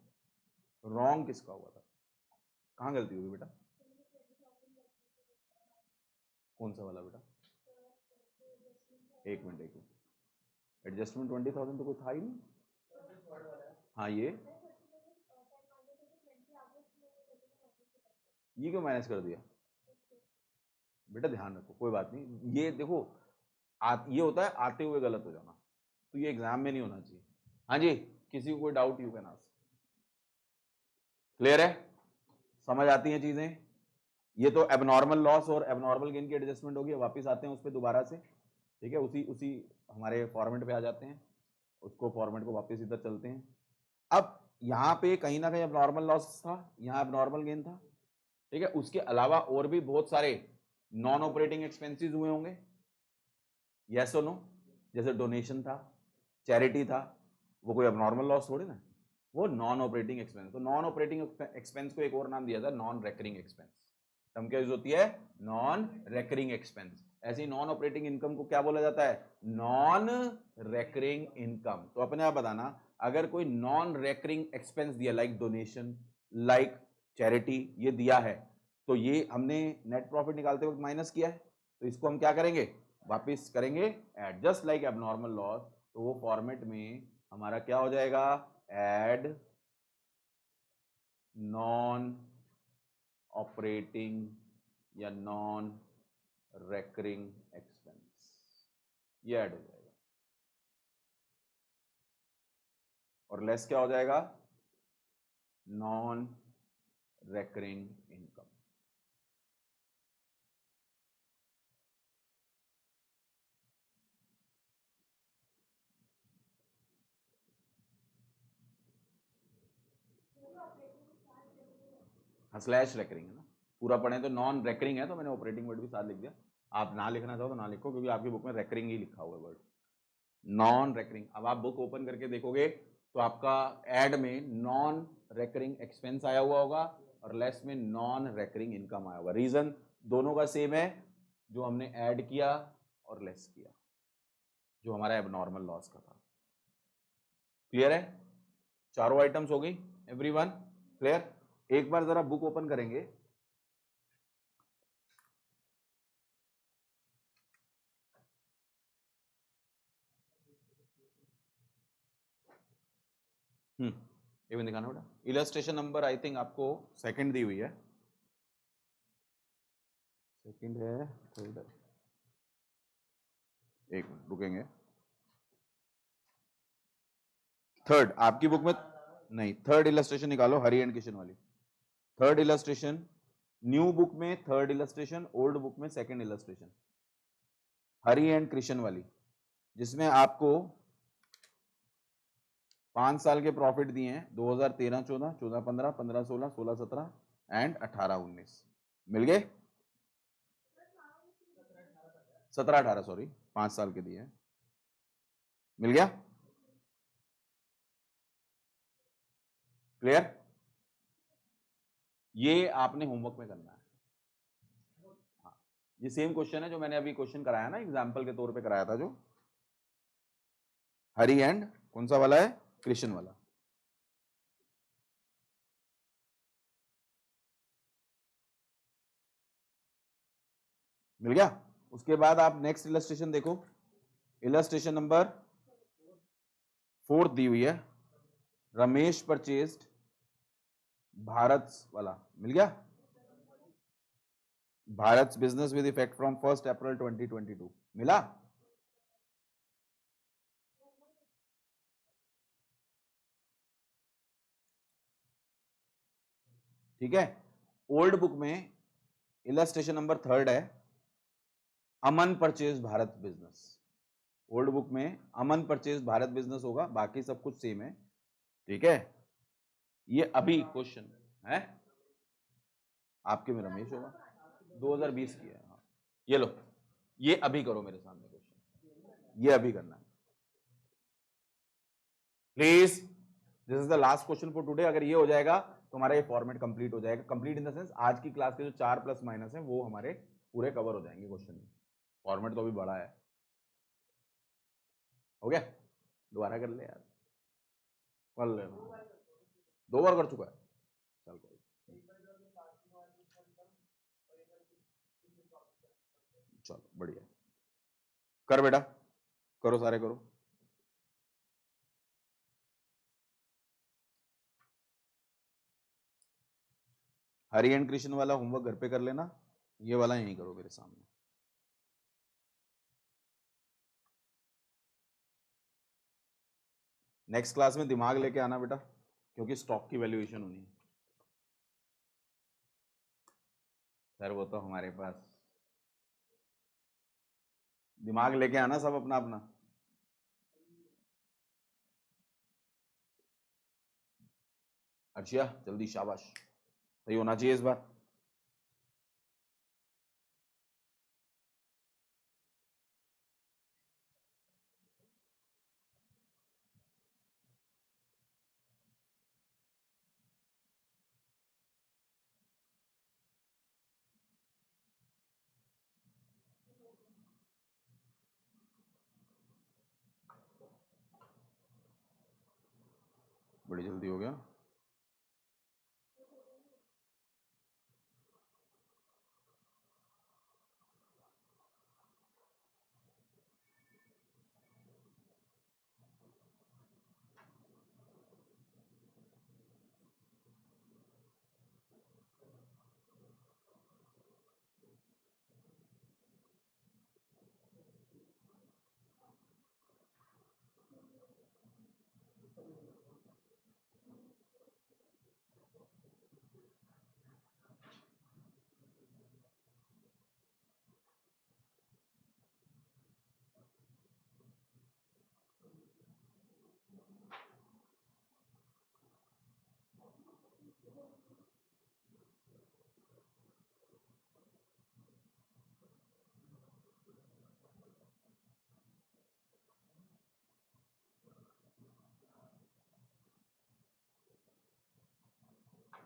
रॉन्ग किसका हुआ था? कहाँ गलती होगी बेटा? कौन सा वाला बेटा? एक मिनट एडजस्टमेंट 20,000 तो कोई था ही नहीं। हाँ ये क्यों मैनेज कर दिया बेटा? ध्यान रखो, कोई बात नहीं, ये देखो ये होता है आते हुए गलत हो जाना, तो ये एग्जाम में नहीं होना चाहिए। हाँ जी, किसी को कोई doubt you can ask. Clear है? समझ आती हैं चीजें? ये तो एबनॉर्मल लॉस और एबनॉर्मल गेन की एडजस्टमेंट होगी। वापस आते हैं उस पर दोबारा से, ठीक है, उसी उसी हमारे फॉर्मेट पे आ जाते हैं, उसको फॉर्मेट को वापस इधर चलते हैं। अब यहाँ पे कहीं ना कहीं एबनॉर्मल लॉस था, यहाँ एबनॉर्मल गेन था, ठीक है। उसके अलावा और भी बहुत सारे नॉन ऑपरेटिंग एक्सपेंसेस हुए होंगे, यस और नो? जैसे डोनेशन था, चैरिटी था, वो कोई एबनॉर्मल लॉस थोड़ी ना, वो नॉन ऑपरेटिंग एक्सपेंस। तो नॉन ऑपरेटिंग एक्सपेंस को एक और नाम दिया था नॉन रेकरिंग एक्सपेंस। टर्म क्या यूज होती है? Non recurring expense. ऐसे ही नॉन ऑपरेटिंग इनकम को क्या बोला जाता है? Non recurring income. तो अपने आप बताना, अगर कोई नॉन रेकरिंग एक्सपेंस दिया, लाइक डोनेशन, लाइक चैरिटी, ये दिया है, तो ये हमने नेट प्रॉफिट निकालते वक्त माइनस किया है, तो इसको हम क्या करेंगे? वापिस करेंगे add, just like abnormal loss. तो वो फॉर्मेट में हमारा क्या हो जाएगा? एड नॉन ऑपरेटिंग या नॉन रेकरिंग एक्सपेंस, ये ऐड हो जाएगा। और लेस क्या हो जाएगा? Non recurring income. हाँ, स्लैश रेकरिंग है ना, पूरा पढ़े तो नॉन रेकरिंग है, तो मैंने ऑपरेटिंग वर्ड भी साथ लिख दिया। आप ना लिखना चाहो तो ना लिखो, क्योंकि आपकी बुक में रेकरिंग ही लिखा हुआ है वर्ड, नॉन रेकरिंग। अब आप बुक ओपन करके देखोगे तो आपका एड में नॉन रेकरिंग एक्सपेंस आया हुआ होगा और लेस में नॉन रेकरिंग इनकम आया होगा। रीजन दोनों का सेम है, जो हमने ऐड किया और लेस किया, जो हमारा एबनॉर्मल लॉस का था। क्लियर है? चारों आइटम्स हो गई एवरीवन? क्लियर? एक बार जरा बुक ओपन करेंगे, ये भी दिखाना बेटा। इलस्ट्रेशन नंबर आई थिंक आपको सेकंड दी हुई है, सेकंड है, थर्ड है, एक मिनट रुकेंगे। थर्ड आपकी बुक में नहीं, थर्ड इलस्ट्रेशन निकालो, हरी एंड किशन वाली। थर्ड इलस्ट्रेशन न्यू बुक में, थर्ड इलस्ट्रेशन ओल्ड बुक में second illustration, Hari and Krishna वाली, जिसमें आपको 5 साल के प्रॉफिट दिए हैं, 2013-14, 14-15, 15-16, 16-17 एंड 18-19। मिल गए? 17-18 सॉरी, 5 साल के दिए हैं। मिल गया? क्लियर? ये आपने होमवर्क में करना है। हाँ, ये सेम क्वेश्चन है जो मैंने अभी क्वेश्चन कराया ना, एग्जाम्पल के तौर पे कराया था, जो हरी एंड कौन सा वाला है? कृष्ण वाला। मिल गया। उसके बाद आप नेक्स्ट इलस्ट्रेशन देखो, इलस्ट्रेशन नंबर 4 दी हुई है, रमेश परचेस्ड भारत वाला। मिल गया, Bharat business with effect from 1 April 2022। मिला। ठीक है। ओल्ड बुक में इलस्ट्रेशन नंबर 3 है, Aman purchase Bharat business. Old book में अमन परचेज भारत बिजनेस होगा, बाकी सब कुछ सेम है। ठीक है, ये अभी क्वेश्चन है, आपके में रमेश होगा, 2020 की है। हाँ, ये लो, ये अभी करो मेरे सामने क्वेश्चन, ये अभी करना है please. This is the last question for today. अगर ये हो जाएगा तो हमारा ये फॉर्मेट कंप्लीट हो जाएगा। कंप्लीट इन द सेंस आज की क्लास के जो 4 प्लस माइनस है वो हमारे पूरे कवर हो जाएंगे क्वेश्चन में। फॉर्मेट तो अभी बड़ा है। हो गया, दोबारा कर ले यार, कर ले, 2 बार कर चुका है। चल चलो बढ़िया, कर बेटा, करो सारे करो। हरी एंड कृष्ण वाला होमवर्क घर पे कर लेना, ये वाला यहीं करो मेरे सामने। नेक्स्ट क्लास में दिमाग लेके आना बेटा, क्योंकि स्टॉक की वैल्यूएशन होनी है। सर वो तो हमारे पास, दिमाग लेके आना सब अपना अपना। अर्शिया जल्दी, शाबाश, सही होना चाहिए इस बार। बड़ी जल्दी हो गया।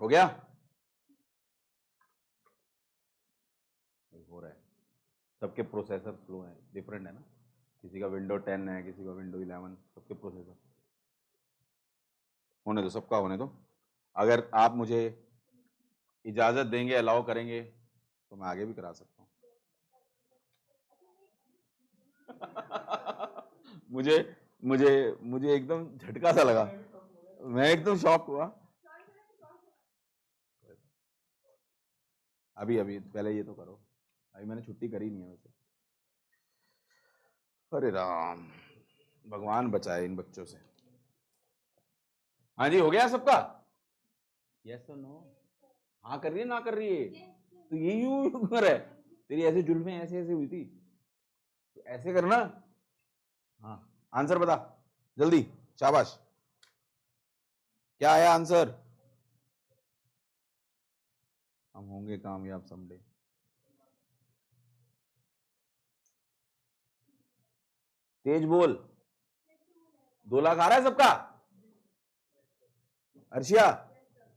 हो गया, हो रहा है। सबके प्रोसेसर स्लो हैं, डिफरेंट है ना, किसी का विंडो 10 है, किसी का विंडो 11, सबके प्रोसेसर। होने दो, सबका होने दो। अगर आप मुझे इजाजत देंगे, अलाउ करेंगे, तो मैं आगे भी करा सकता हूँ। मुझे मुझे मुझे एकदम झटका सा लगा, मैं एकदम शॉक हुआ। अभी अभी पहले ये तो करो, अभी मैंने छुट्टी करी नहीं है वैसे। अरे राम, भगवान बचाए इन बच्चों से। हाँ जी, हो गया सबका? यस और नो? हाँ कर रही है, ना कर रही है, तो ये यूं कर है। तेरी ऐसे जुल्फें ऐसे ऐसे हुई थी, तो ऐसे करना। हाँ, आंसर बता जल्दी, शाबाश। क्या आया आंसर? हम होंगे कामयाब समडे। तेज बोल, 2 लाख आ रहा है सबका? अर्शिया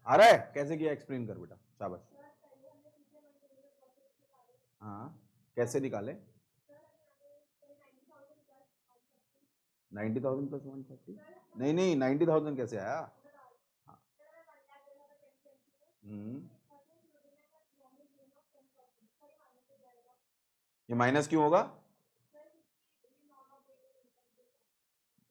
आ रहा है? कैसे किया एक्सप्लेन कर बेटा, शाबाश। हाँ, कैसे निकाले? 90,000 प्लस 130, नहीं नहीं 90,000 कैसे आया? हाँ। ये माइनस क्यों होगा?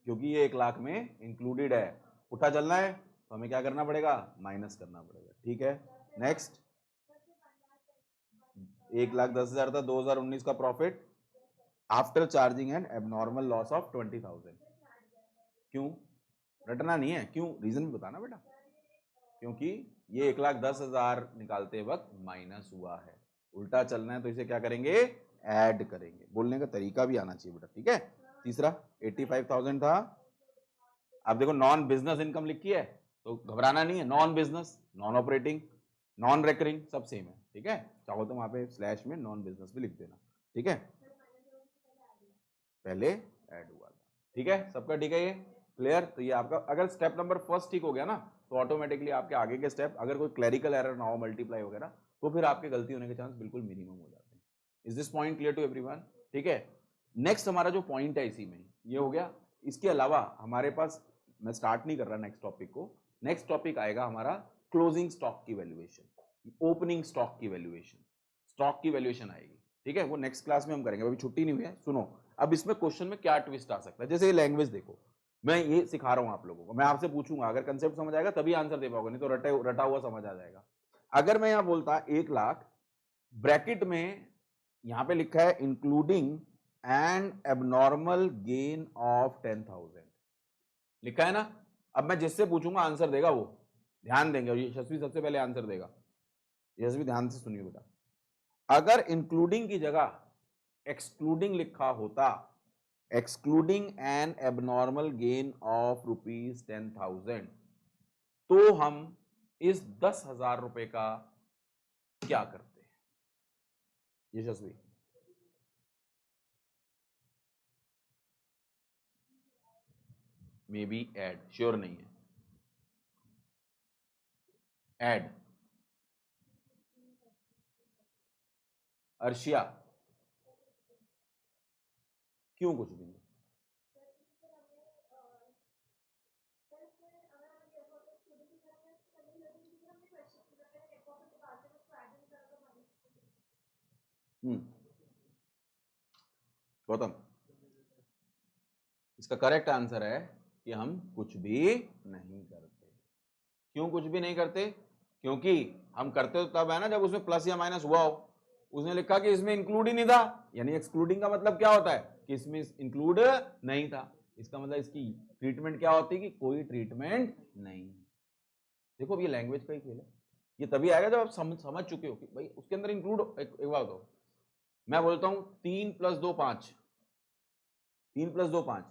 क्योंकि ये 1 लाख में इंक्लूडेड है। उठा चलना है तो हमें क्या करना पड़ेगा? माइनस करना पड़ेगा। ठीक है, नेक्स्ट। 1,10,000 था 2019 का profit after charging and abnormal loss of 20,000। क्यों रटना नहीं है? क्यों? रीजन भी बताना बेटा। क्योंकि ये 1,10,000 निकालते वक्त माइनस हुआ है। उल्टा चलना है तो इसे क्या करेंगे? ऐड करेंगे। बोलने का तरीका भी आना चाहिए बेटा। ठीक है, तीसरा 85,000 था। अब देखो नॉन बिजनेस इनकम लिखी है तो घबराना नहीं है। Non business, non operating, non recurring सब सेम है। ठीक है, चाहो तो वहां पे स्लैश में नॉन बिजनेस भी लिख देना। ठीक है, पहले ऐड हुआ था। ठीक है, सबका ठीक है ये क्लियर? तो ये आपका अगर स्टेप नंबर फर्स्ट ठीक हो गया ना तो ऑटोमेटिकली आपके आगे के स्टेप, अगर कोई क्लरिकल एरर ना हो, मल्टीप्लाई वगैरह, तो फिर आपके गलती होने के चांस बिल्कुल मिनिमम हो जाते हैं। Is this point clear to everyone? ठीक है, नेक्स्ट हमारा जो पॉइंट है इसी में ये हो गया। इसके अलावा हमारे पास, मैं स्टार्ट नहीं कर रहा नेक्स्ट टॉपिक को, नेक्स्ट टॉपिक आएगा हमारा क्लोजिंग स्टॉक की वैल्यूएशन, ओपनिंग स्टॉक की वैल्यूएशन, स्टॉक की वैल्यूएशन आएगी। ठीक है, वो नेक्स्ट क्लास में हम करेंगे, अभी छुट्टी नहीं हुई है। सुनो अब इसमें क्वेश्चन में क्या ट्विस्ट आ सकता है। जैसे ये लैंग्वेज देखो, मैं ये सिखा रहा हूं आप लोगों को, मैं आपसे पूछूंगा, अगर कंसेप्ट समझ आएगा तभी आंसर दे पाओगे, नहीं तो रटा हुआ समझ आ जाएगा। अगर मैं यहां बोलता 1 लाख, ब्रैकेट में यहां पे लिखा है including N abnormal gain of 10,000 लिखा है ना। अब मैं जिससे पूछूंगा आंसर देगा वो, ध्यान देंगे। और यशस्वी सबसे पहले आंसर देगा। यशस्वी ध्यान से सुनिए बेटा, अगर इंक्लूडिंग की जगह एक्सक्लूडिंग लिखा होता, excluding N abnormal gain of ₹10,000, तो हम इस 10,000 रुपए का क्या करते हैं? यशस्वी मे बी ऐड, श्योर नहीं है। ऐड। अर्शिया क्यों कुछ भी नहीं? गौतम, इसका करेक्ट आंसर है कि हम कुछ भी नहीं करते। क्यों कुछ भी नहीं करते? क्योंकि हम करते तो तब है ना जब उसमें प्लस या माइनस हुआ हो। उसने लिखा कि इसमें इंक्लूड ही नहीं था, यानी एक्सक्लूडिंग का मतलब क्या होता है कि इसमें इंक्लूड नहीं था। इसका मतलब इसकी ट्रीटमेंट क्या होती है कि कोई ट्रीटमेंट नहीं। देखो ये लैंग्वेज का ही खेल है। ये तभी आएगा जब आप समझ चुके हो कि भाई उसके अंदर इंक्लूड। एक बात हो, मैं बोलता हूं 3 + 2 5, 3 + 2 5,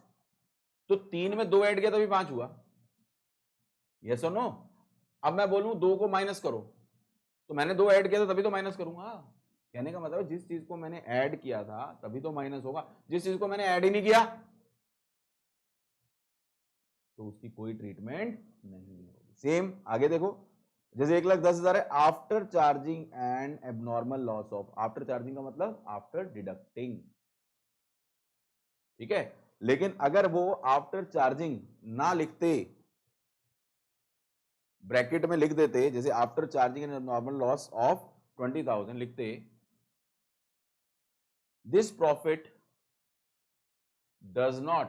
तो 3 में 2 ऐड किया तभी 5 हुआ। यस और नो? अब मैं बोलूं 2 को माइनस करो, तो मैंने 2 ऐड किया था तभी तो माइनस करूंगा। कहने का मतलब जिस चीज को मैंने ऐड किया था तभी तो माइनस होगा, जिस चीज को मैंने ऐड ही नहीं किया तो उसकी कोई ट्रीटमेंट नहीं होगी। सेम आगे देखो, जैसे 1,10,000 है, after charging and abnormal loss of, after charging का मतलब आफ्टर डिडक्टिंग। ठीक है, लेकिन अगर वो आफ्टर चार्जिंग ना लिखते, ब्रैकेट में लिख देते, जैसे after charging and abnormal loss of 20,000 लिखते, दिस प्रॉफिट डज नॉट,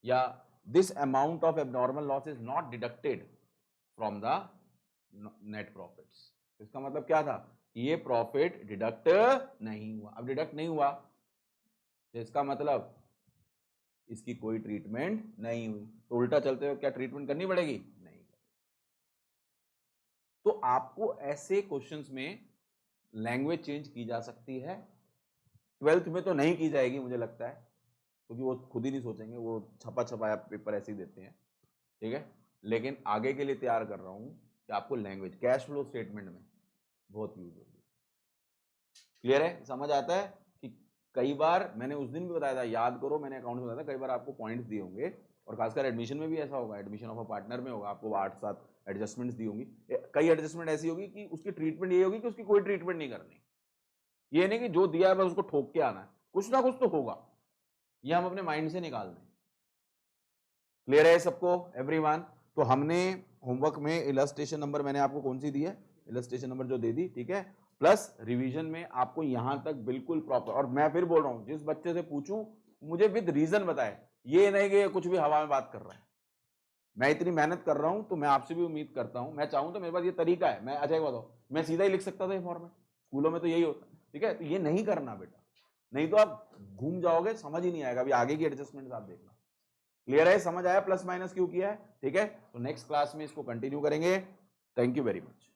या this amount of abnormal loss is not deducted from the net profits. इसका मतलब क्या था? ये प्रॉफिट डिडक्ट नहीं हुआ। अब डिडक्ट नहीं हुआ तो इसका मतलब इसकी कोई ट्रीटमेंट नहीं हुई। तो उल्टा चलते हुए क्या ट्रीटमेंट करनी पड़ेगी? नहीं। तो आपको ऐसे क्वेश्चंस में लैंग्वेज चेंज की जा सकती है। 12th में तो नहीं की जाएगी मुझे लगता है, क्योंकि वो खुद ही नहीं सोचेंगे, वो छपा छपाया पेपर ऐसे ही देते हैं। ठीक है, लेकिन आगे के लिए तैयार कर रहा हूं कि आपको लैंग्वेज कैश फ्लो स्टेटमेंट में बहुत यूज होगी। क्लियर है? समझ आता है कि कई बार मैंने उस दिन भी बताया था, याद करो, मैंने अकाउंट में बताया था, कई बार आपको पॉइंट्स दिए होंगे, और खासकर एडमिशन में भी ऐसा होगा, एडमिशन ऑफ अ पार्टनर में होगा, आपको 8-7 एडजस्टमेंट्स दी होंगी। कई एडजस्टमेंट ऐसी होगी कि उसकी ट्रीटमेंट ये होगी कि उसकी कोई ट्रीटमेंट नहीं करनी। ये नहीं कि जो दिया है बस उसको ठोक के आना है, कुछ ना कुछ तो होगा। ये हम अपने माइंड से निकाल दें। क्लियर है सबको एवरीवन? तो हमने होमवर्क में इलस्ट्रेशन नंबर मैंने आपको कौन सी दी है, इलस्ट्रेशन नंबर जो दे दी, ठीक है, प्लस रिवीजन में आपको यहां तक बिल्कुल प्रॉपर, और मैं फिर बोल रहा हूं जिस बच्चे से पूछूं मुझे विद रीजन बताए, ये नहीं कि कुछ भी हवा में बात कर रहा है। मैं इतनी मेहनत कर रहा हूं तो मैं आपसे भी उम्मीद करता हूं, मैं चाहूं तो मेरे पास ये तरीका है, मैं अच्छा एक बताओ, मैं सीधा ही लिख सकता था ये फॉर्मेट, स्कूलों में तो यही होता है, ठीक है, तो ये नहीं करना बेटा, नहीं तो आप घूम जाओगे, समझ ही नहीं आएगा, अभी आगे की एडजस्टमेंट आप देखना। क्लियर है, समझ आया प्लस माइनस क्यों किया है, ठीक है, तो नेक्स्ट क्लास में इसको कंटिन्यू करेंगे। Thank you very much.